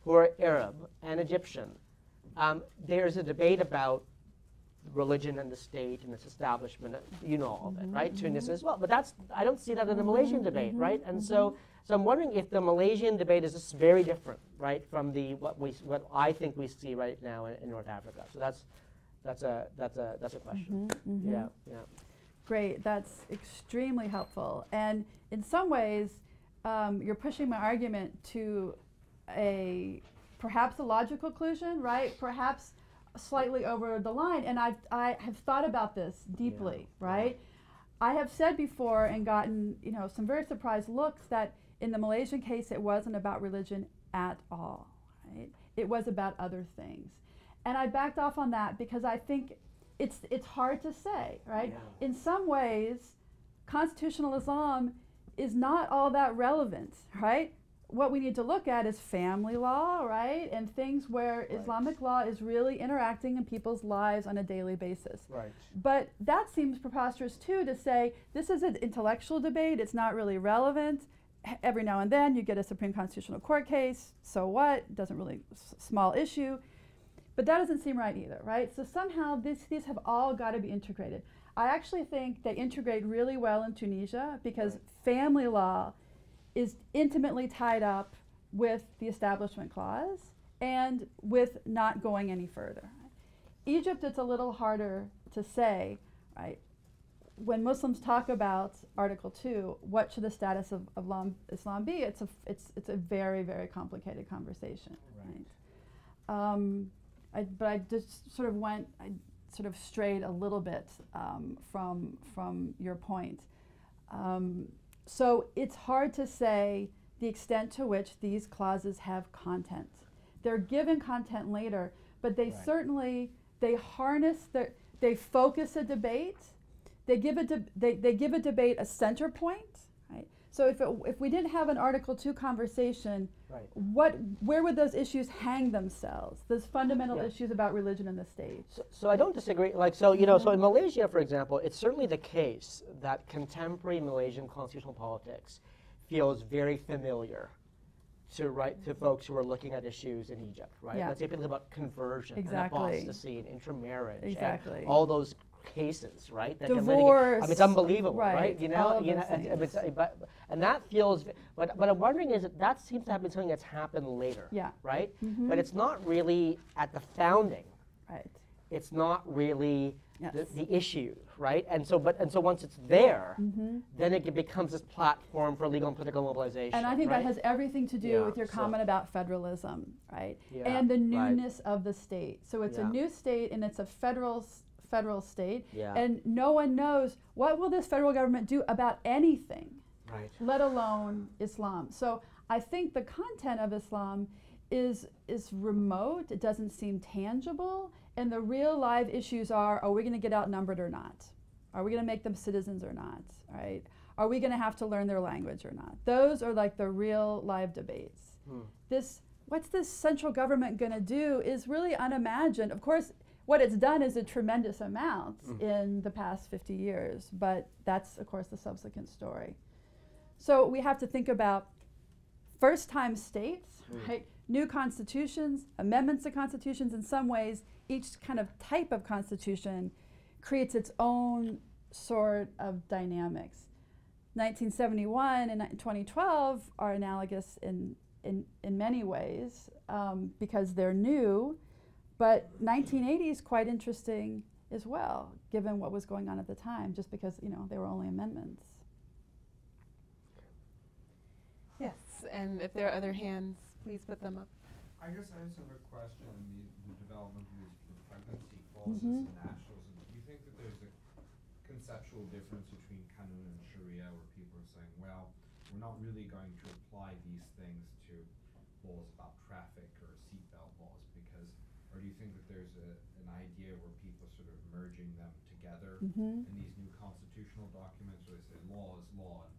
who are Arab and Egyptian, there's a debate about religion and the state and its establishment. You know all of it, right? Tunisia as well. But I don't see that in the Malaysian debate, right? And so I'm wondering if the Malaysian debate is just very different, right, from what I think we see right now in North Africa. So that's a question. Yeah. Great. That's extremely helpful. And in some ways, you're pushing my argument to perhaps a logical conclusion, right? Perhaps slightly over the line. And I have thought about this deeply, right? I have said before and gotten some very surprised looks that in the Malaysian case it wasn't about religion at all, right? It was about other things. And I backed off on that because I think it's hard to say, right? Yeah. In some ways, constitutional Islam is not all that relevant, right? What we need to look at is family law, right? And things where Islamic law is really interacting in people's lives on a daily basis. Right. But that seems preposterous too, to say this is an intellectual debate, it's not really relevant. Every now and then you get a Supreme Constitutional Court case, so what? Doesn't really, small issue. But that doesn't seem right either, right? So somehow these have all got to be integrated. I actually think they integrate really well in Tunisia because family law is intimately tied up with the Establishment Clause and with not going any further. Egypt, it's a little harder to say, right? When Muslims talk about Article 2, what should the status of Islam be? It's a very, very complicated conversation, right? But I just sort of strayed a little bit from your point. So it's hard to say the extent to which these clauses have content. They're given content later, but they certainly, they harness, they focus a debate, they give a debate a center point, right? So if we didn't have an Article 2 conversation, where would those issues hang themselves? Those fundamental issues about religion and the state. So I don't disagree. So in Malaysia, for example, it's certainly the case that contemporary Malaysian constitutional politics feels very familiar to folks who are looking at issues in Egypt, right? Let's say people about conversion, and apostasy, and intermarriage, and all those cases, right? That divorce. I mean, it's unbelievable, right? And that feels. But I'm wondering is that seems to have been something that's happened later, right? But it's not really at the founding, right? It's not really the issue, right? And so once it's there, then it becomes this platform for legal and political mobilization. And I think that has everything to do with your comment about federalism, right? And the newness of the state. So it's a new state, and it's a federal state, and no one knows what will this federal government do about anything, let alone Islam. So I think the content of Islam is remote. It doesn't seem tangible, and the real live issues are we going to get outnumbered or not? Are we going to make them citizens or not? Right? Are we going to have to learn their language or not? Those are like the real live debates. What's this central government going to do is really unimagined. Of course, what it's done is a tremendous amount in the past 50 years, but that's, of course, the subsequent story. So we have to think about first-time states, right? New constitutions, amendments to constitutions. In some ways, each kind of type of constitution creates its own sort of dynamics. 1971 and 2012 are analogous in many ways because they're new, but 1980 is quite interesting as well, given what was going on at the time, just because, you know, they were only amendments. Yes, and if there are other hands, please put them up. I guess I just have a question on the development of the pregnancy clauses and nationalism. Do you think that there's a conceptual difference between Kanun and Sharia, where people are saying, well, we're not really going to apply these things to laws about traffic or seatbelt laws, because, or do you think that there's an idea where people are sort of merging them together in these new constitutional documents, where they say law is law and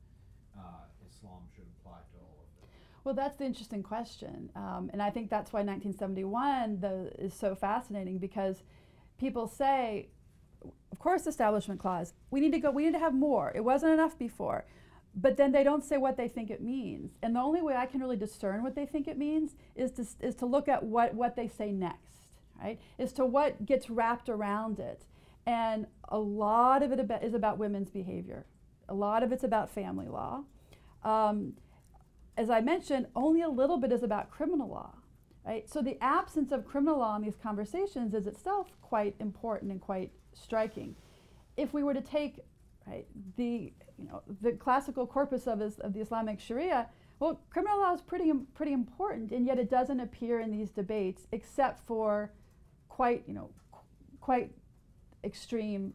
Islam should apply to all of them? Well, that's the interesting question, and I think that's why 1971 is so fascinating, because people say, of course, Establishment Clause, we need to have more. It wasn't enough before, but then they don't say what they think it means. And the only way I can really discern what they think it means is to look at what they say next, right? As to what gets wrapped around it, and a lot of it is about women's behavior. A lot of it's about family law. As I mentioned, only a little bit is about criminal law, right? So the absence of criminal law in these conversations is itself quite important and quite striking. If we were to take, right, the classical corpus of the Islamic Sharia, well, criminal law is pretty important, and yet it doesn't appear in these debates except for quite extreme,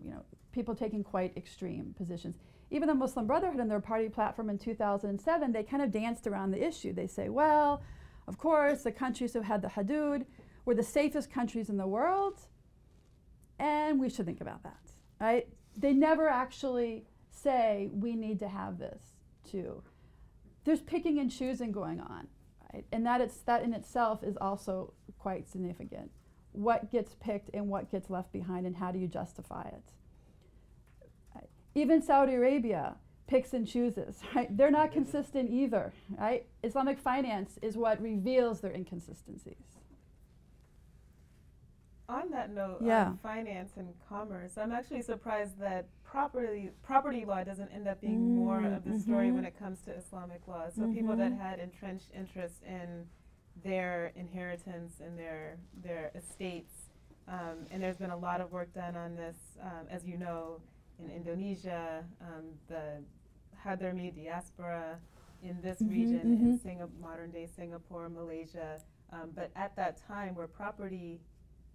people taking quite extreme positions. Even the Muslim Brotherhood in their party platform in 2007, they kind of danced around the issue. They say, well, of course, the countries who had the Hudud were the safest countries in the world, and we should think about that, right? They never actually say we need to have this too. There's picking and choosing going on, right? And that in itself is also quite significant. What gets picked and what gets left behind, and how do you justify it? Even Saudi Arabia picks and chooses, right? They're not consistent either, right? Islamic finance is what reveals their inconsistencies. On that note, on finance and commerce, I'm actually surprised that property law doesn't end up being more of the story when it comes to Islamic law. So people that had entrenched interest in their inheritance and their estates, and there's been a lot of work done on this, as you know, in Indonesia, the Hadrami diaspora in this region, in modern-day Singapore, Malaysia. But at that time, where property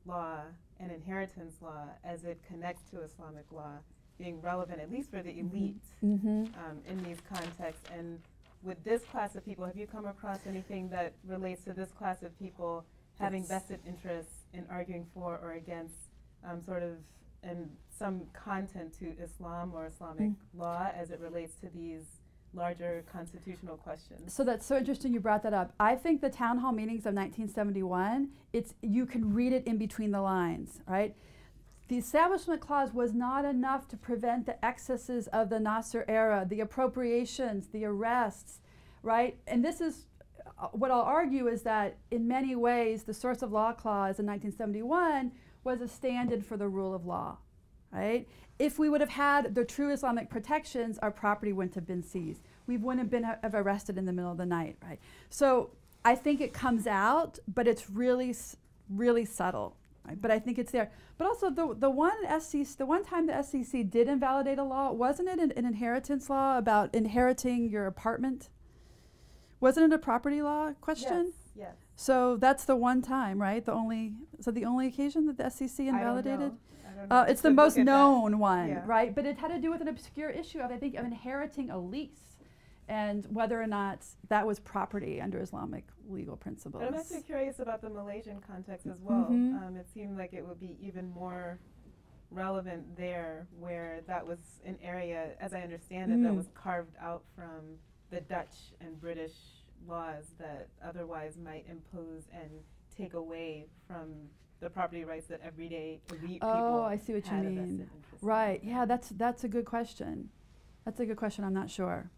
law and inheritance law, as it connects to Islamic law, being relevant, at least for the elite, in these contexts. And with this class of people, have you come across anything that relates to this class of people having vested interests in arguing for or against and some content to Islam or Islamic law as it relates to these larger constitutional questions? So that's so interesting you brought that up. I think the town hall meetings of 1971, you can read it in between the lines, right? The Establishment Clause was not enough to prevent the excesses of the Nasser era, the appropriations, the arrests, right? And this is what I'll argue is that in many ways the Source of Law Clause in 1971 was a stand-in for the rule of law, right? If we would have had the true Islamic protections, our property wouldn't have been seized. We wouldn't have been arrested in the middle of the night, right? So I think it comes out, but it's really, really subtle, right? But I think it's there. But also the one time the SEC did invalidate a law, wasn't it an inheritance law about inheriting your apartment? Wasn't it a property law question? Yes. So that's the one time, right? The only occasion that the SEC invalidated? I don't know. It's the most known one, Yeah. right? But it had to do with an obscure issue of inheriting a lease and whether or not that was property under Islamic legal principles. But I'm actually curious about the Malaysian context as well. It seemed like it would be even more relevant there, where that was an area, as I understand it, that was carved out from the Dutch and British laws that otherwise might impose and take away from the property rights that everyday elite people I see what you mean. Right. Yeah, that's a good question. That's a good question. I'm not sure.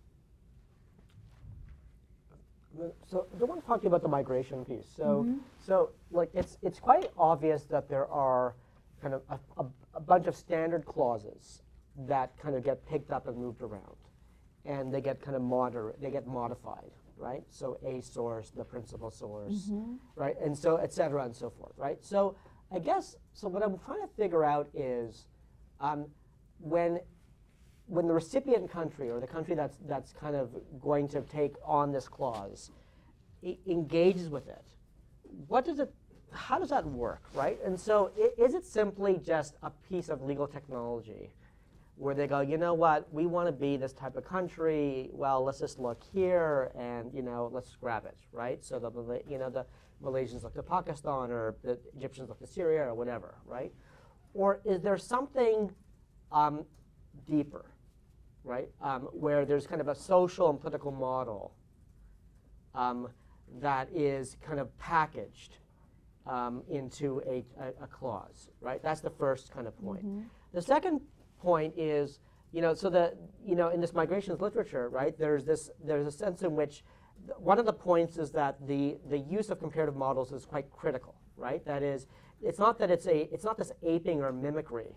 So I want to talk to you about the migration piece. So like it's quite obvious that there are kind of a bunch of standard clauses that kind of get picked up and moved around, and they get kind of modified, right? So a source, the principal source, right? And so et cetera and so forth, right? So I guess, so what I'm trying to figure out is when the recipient country, or the country that's kind of going to take on this clause, engages with it, how does that work, right? And so is it simply just a piece of legal technology where they go, you know what, we want to be this type of country, well, let's just look here and, let's grab it, right? So the Malaysians look to Pakistan, or the Egyptians look to Syria, or whatever, right? Or is there something deeper, right? Where there's kind of a social and political model that is kind of packaged into a clause, right? That's the first kind of point. The second point is, so in this migrations literature, right, there's a sense in which one of the points is that the use of comparative models is quite critical, right? That is, it's not this aping or mimicry,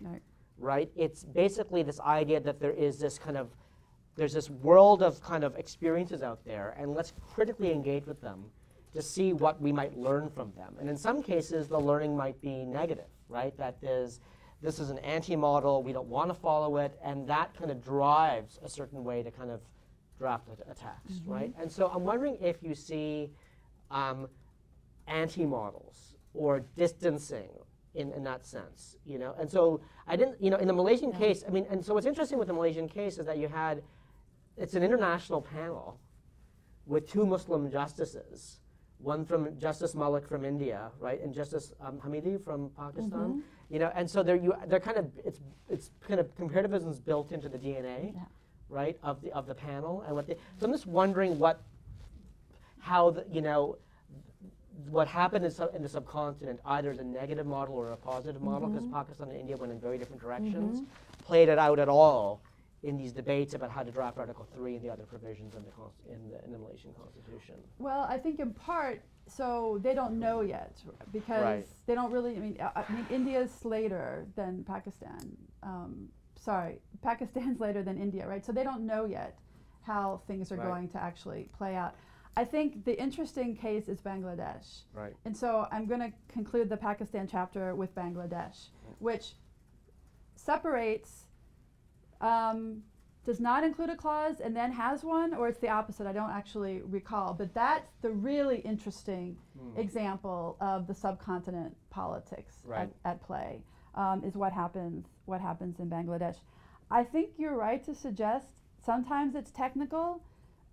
right? It's basically this idea that there's this world of kind of experiences out there, and let's critically engage with them to see what we might learn from them. And in some cases, the learning might be negative, right? That is, this is an anti-model, we don't want to follow it, and that kind of drives a certain way to kind of draft a text, right? And so I'm wondering if you see anti-models or distancing in that sense, And so I didn't, in the Malaysian case, and so what's interesting with the Malaysian case is that it's an international panel with two Muslim justices, one from Justice Malik from India, right, and Justice Hamidi from Pakistan, and so they're kind of, it's kind of comparativism is built into the DNA, right, of the panel, and so I'm just wondering what happened in the subcontinent, either as a negative model or a positive model, because Pakistan and India went in very different directions, played it out at all in these debates about how to draft Article 3 and the other provisions in the Malaysian Constitution. Well, I think in part, so they don't know yet, because they don't really, I mean, India's later than Pakistan. Pakistan's later than India, right? So they don't know yet how things are going to actually play out. I think the interesting case is Bangladesh. Right. And so I'm going to conclude the Pakistan chapter with Bangladesh, which separates, does not include a clause and then has one, or it's the opposite. I don't actually recall. But that's the really interesting example of the subcontinent politics at play, is what happens in Bangladesh. I think you're right to suggest sometimes it's technical.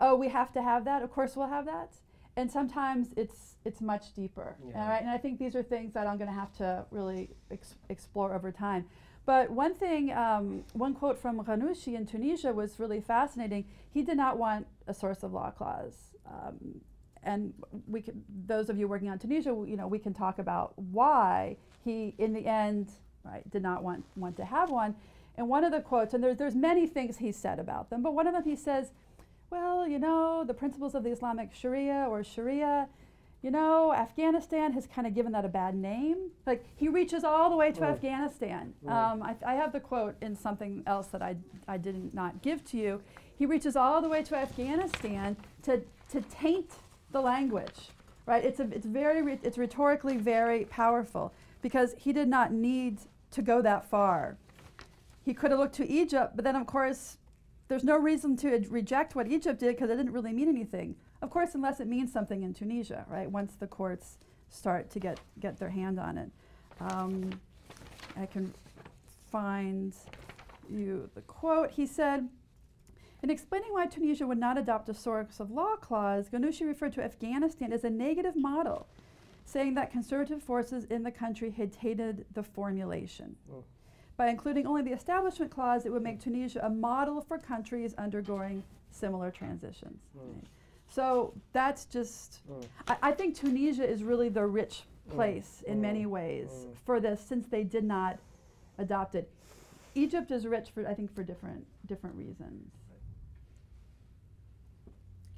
Oh, we have to have that. Of course we'll have that. And sometimes it's much deeper. All right? And I think these are things that I'm going to have to really explore over time. But one thing, one quote from Ghannouchi in Tunisia was really fascinating. He did not want a source of law clause. And those of you working on Tunisia, we can talk about why he, in the end, did not want to have one. And one of the quotes, and there's many things he said about them, but one of them he says, well, the principles of the Islamic Sharia or Sharia, Afghanistan has kind of given that a bad name. Like, he reaches all the way to Afghanistan. I have the quote in something else that I did not give to you. He reaches all the way to Afghanistan to taint the language, right? It's rhetorically very powerful, because he did not need to go that far. He could have looked to Egypt, but then of course there's no reason to reject what Egypt did, because it didn't really mean anything. Of course, unless it means something in Tunisia, right? Once the courts start to get their hand on it. I can find you the quote. He said, in explaining why Tunisia would not adopt a source of law clause, Ghannouchi referred to Afghanistan as a negative model, saying that conservative forces in the country had hated the formulation. By including only the establishment clause, it would make Tunisia a model for countries undergoing similar transitions. Right? So that's just, I think Tunisia is really the rich place in many ways for this, since they did not adopt it. Egypt is rich I think for different reasons.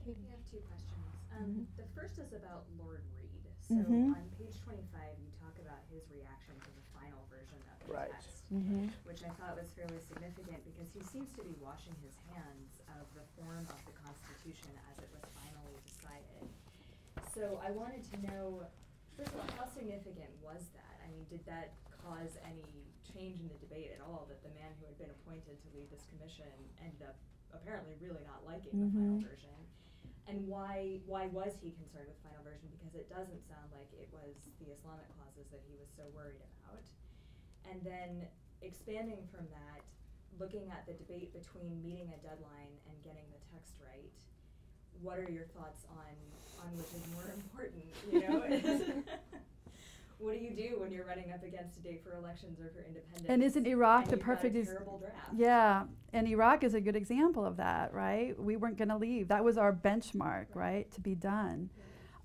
We have two questions. The first is about Lord Reed. So on page 25, you talk about about his reaction to the final version of the Right. text, Mm-hmm. which I thought was fairly significant because he seems to be washing his hands of the form of the Constitution as it was finally decided. So I wanted to know, first of all, how significant was that? I mean, did that cause any change in the debate at all, that the man who had been appointed to lead this commission ended up apparently really not liking the final version? And why was he concerned with the final version? Because it doesn't sound like it was the Islamic clauses that he was so worried about. And then expanding from that, looking at the debate between meeting a deadline and getting the text right, what are your thoughts on which is more important, you know? What do you do when you're running up against a date for elections or for independence? And isn't Iraq and the you've got a perfect terrible draft? Yeah, and Iraq is a good example of that, right? We weren't going to leave. That was our benchmark, right, to be done.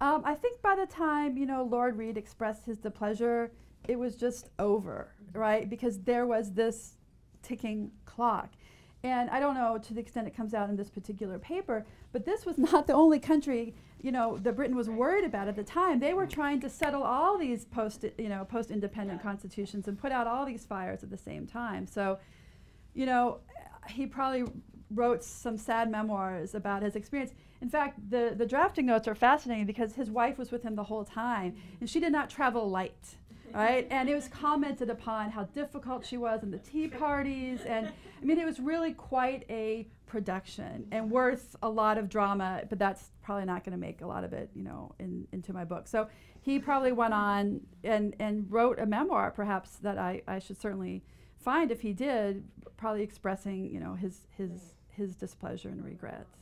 I think by the time, you know, Lord Reed expressed his displeasure, it was just over, right? Because there was this ticking clock. And I don't know to the extent it comes out in this particular paper, but this was not the only country, you know, that Britain was worried about at the time. They were trying to settle all these post-independent constitutions and put out all these fires at the same time. So, you know, he probably wrote some sad memoirs about his experience. In fact, the drafting notes are fascinating because his wife was with him the whole time, and she did not travel light. Right? And it was commented upon how difficult she was in the tea parties. And I mean, it was really quite a production and worth a lot of drama, but that's probably not going to make a lot of it, you know, into my book. So he probably went on and wrote a memoir, perhaps, that I should certainly find if he did, probably expressing, you know, his displeasure and regrets.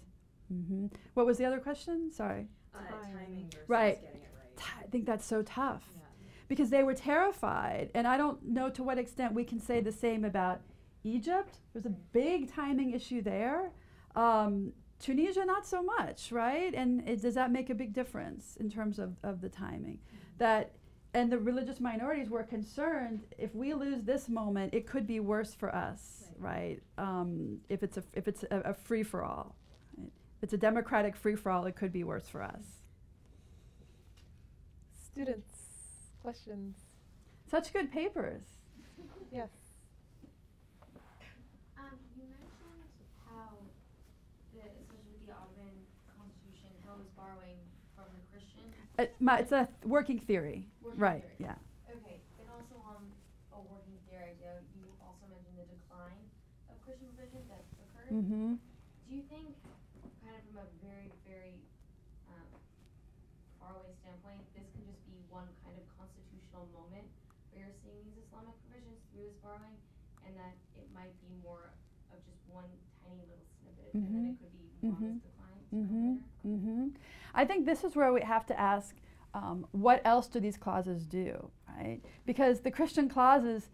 What was the other question? Sorry. Timing versus Right. getting it right. I think that's so tough. Because they were terrified. And I don't know to what extent we can say the same about Egypt. There's a big timing issue there. Tunisia, not so much, right? And does that make a big difference in terms of the timing? And the religious minorities were concerned, if we lose this moment, it could be worse for us, right? If it's a free-for-all. Right? If it's a democratic free-for-all, it could be worse for us. Students. Questions? Such good papers. Yes. You mentioned how, especially with the Ottoman Constitution, how it was borrowing from the Christian. It's a working theory. Right, theory. yeah. Okay, and also on a working theory idea, you also mentioned the decline of Christian provisions that occurred. Do you think, kind of from a very, very faraway standpoint, this could just be one kind of constitutional moment where you're seeing these Islamic provisions through this borrowing, and that it might be more of just one tiny little snippet, and then it could be more on this decline? I think this is where we have to ask, what else do these clauses do, right? Because the Christian clauses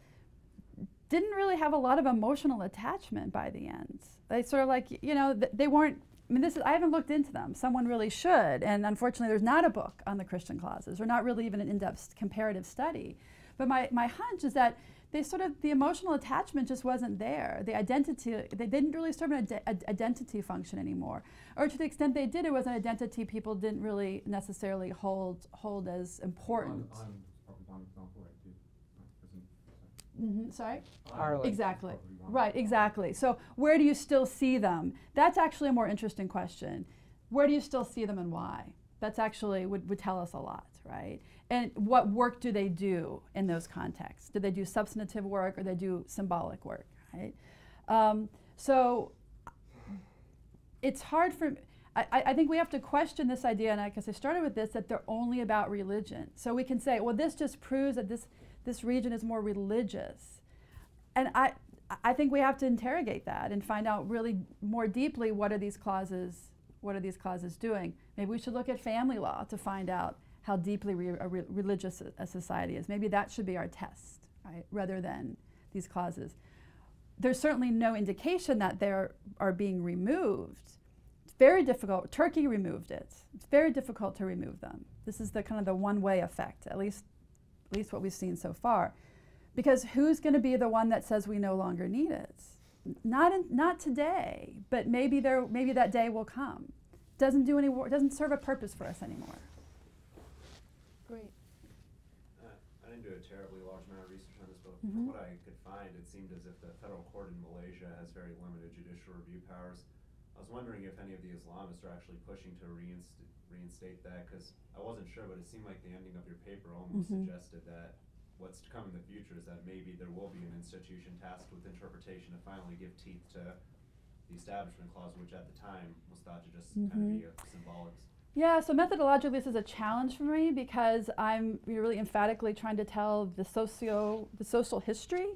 didn't really have a lot of emotional attachment by the end. They sort of like, you know, they weren't, I mean, I haven't looked into them. Someone really should, and unfortunately there's not a book on the Christian clauses, or not really even an in-depth comparative study. But my hunch is that the emotional attachment just wasn't there. The identity, they didn't really serve an identity function anymore. Or to the extent they did, it was an identity people didn't really necessarily hold as important. Ireland is probably one example where it did. Sorry? Ireland. Exactly. Right, exactly. So where do you still see them? That's actually a more interesting question. Where do you still see them and why? That's actually would tell us a lot, right? And what work do they do in those contexts? Do they do substantive work or they do symbolic work, right? So it's hard for, I think we have to question this idea, and I guess I started with this, that they're only about religion. So we can say, well, this just proves that this region is more religious. And I think we have to interrogate that and find out really more deeply what are these clauses doing. Maybe we should look at family law to find out how deeply religious a society is. Maybe that should be our test, right, rather than these clauses. There's certainly no indication that they are being removed. It's very difficult. Turkey removed it. It's very difficult to remove them. This is the kind of the one-way effect, at least what we've seen so far. Because who's going to be the one that says we no longer need it? Not today, but maybe that day will come. Doesn't do any work. Doesn't serve a purpose for us anymore. Great. An didn't do a terribly large amount of research on this, but from what I could find, it seemed as if the federal court in Malaysia has very limited judicial review powers. I was wondering if any of the Islamists are actually pushing to reinstate that, because I wasn't sure, but it seemed like the ending of your paper almost suggested that what's to come in the future is that maybe there will be an institution tasked with interpretation to finally give teeth to the Establishment Clause, which at the time was thought to just kind of be a symbolic. Yeah, so methodologically this is a challenge for me because I'm really emphatically trying to tell the social history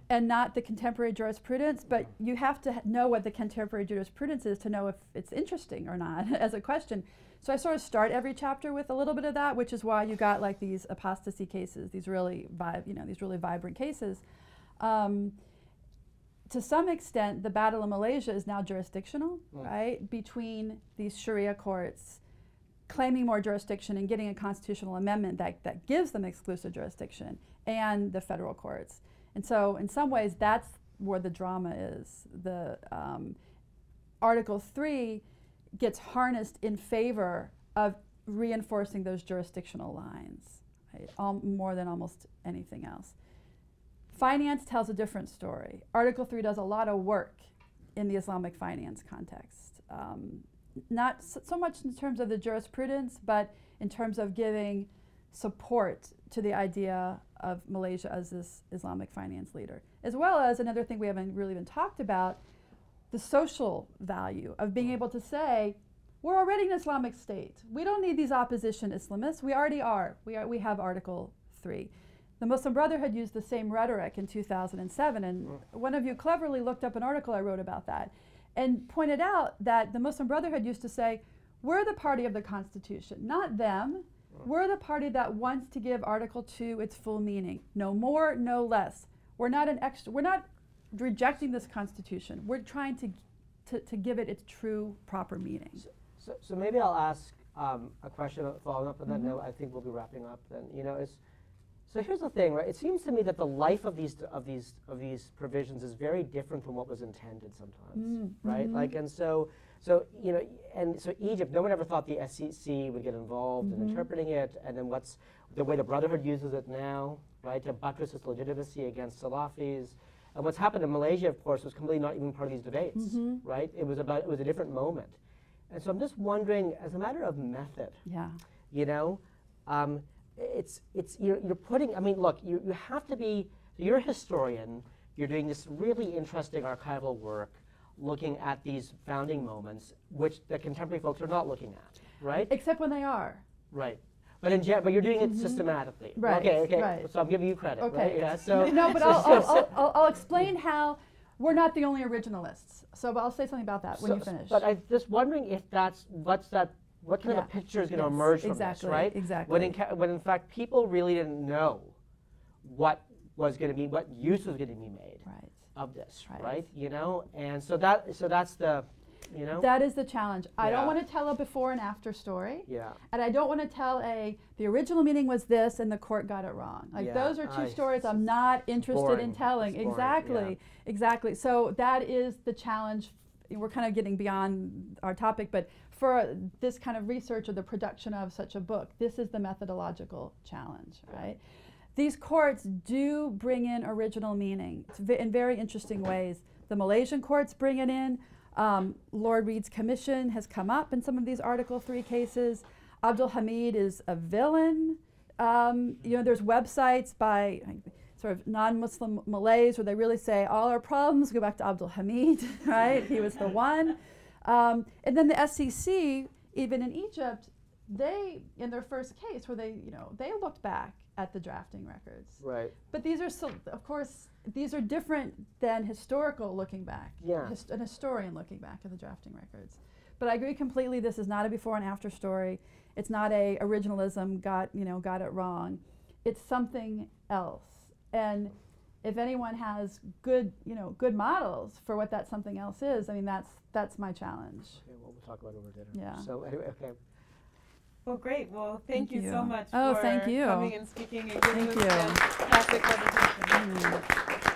and not the contemporary jurisprudence, but you have to know what the contemporary jurisprudence is to know if it's interesting or not as a question. So I sort of start every chapter with a little bit of that, which is why you got like these apostasy cases, these really vibrant cases. To some extent, the battle in Malaysia is now jurisdictional, right? Between these Sharia courts claiming more jurisdiction and getting a constitutional amendment that gives them exclusive jurisdiction, and the federal courts. And so in some ways, that's where the drama is. The Article 3 gets harnessed in favor of reinforcing those jurisdictional lines, right? More than almost anything else. Finance tells a different story. Article 3 does a lot of work in the Islamic finance context. Not so much in terms of the jurisprudence, but in terms of giving support to the idea of Malaysia as this Islamic finance leader. As well as another thing we haven't really even talked about, the social value of being able to say, we're already an Islamic state. We don't need these opposition Islamists. We already are. We have Article 3. The Muslim Brotherhood used the same rhetoric in 2007, and one of you cleverly looked up an article I wrote about that and pointed out that the Muslim Brotherhood used to say, we're the party of the Constitution, not them. We're the party that wants to give Article 2 its full meaning. No more, no less. We're not rejecting this Constitution. We're trying to give it its true, proper meaning. So maybe I'll ask a question following up on that note. I think we'll be wrapping up then. So here's the thing, right? It seems to me that the life of these provisions is very different from what was intended sometimes, right? Like, and so Egypt, no one ever thought the SEC would get involved in interpreting it, and then what's the way the Brotherhood uses it now, right, to buttress its legitimacy against Salafis. And what's happened in Malaysia, of course, was completely not even part of these debates, right? It was a different moment. And so I'm just wondering, as a matter of method, you're putting, I mean, look, you have to be, you're a historian, you're doing this really interesting archival work, looking at these founding moments, which the contemporary folks are not looking at, right? Except when they are. Right. But you're doing it systematically. Right. Okay. Right. So I'm giving you credit. Okay. Right? Yeah, so no, but I'll explain how we're not the only originalists. So I'll say something about that when you finish. But I'm just wondering if what kind of a picture is going to emerge from this, right? Exactly. When in fact people really didn't know what use was going to be made of this, right? And so that's the, That is the challenge. I don't want to tell a before and after story. Yeah. And I don't want to tell the original meaning was this and the court got it wrong. Like those are two stories I'm not interested in telling. Exactly. So that is the challenge. We're kind of getting beyond our topic, but for this kind of research or the production of such a book, this is the methodological challenge, right? These courts do bring in original meaning in very interesting ways. The Malaysian courts bring it in. Lord Reed's commission has come up in some of these Article 3 cases. Abdul Hamid is a villain. There's websites by sort of non-Muslim Malays where they really say all our problems go back to Abdul Hamid, right? He was the one. And then the SEC, even in Egypt, they, in their first case where they looked back at the drafting records. Right. But these are, of course, these are different than historical looking back. Yeah. An historian looking back at the drafting records. But I agree completely, this is not a before and after story. It's not a originalism got it wrong. It's something else. And if anyone has good models for what that something else is, I mean, that's my challenge. Okay, well, we'll talk about it over dinner. Yeah. So anyway, okay. Well, great. Well, thank you so much for coming and speaking and giving us Thank you. a fantastic presentation.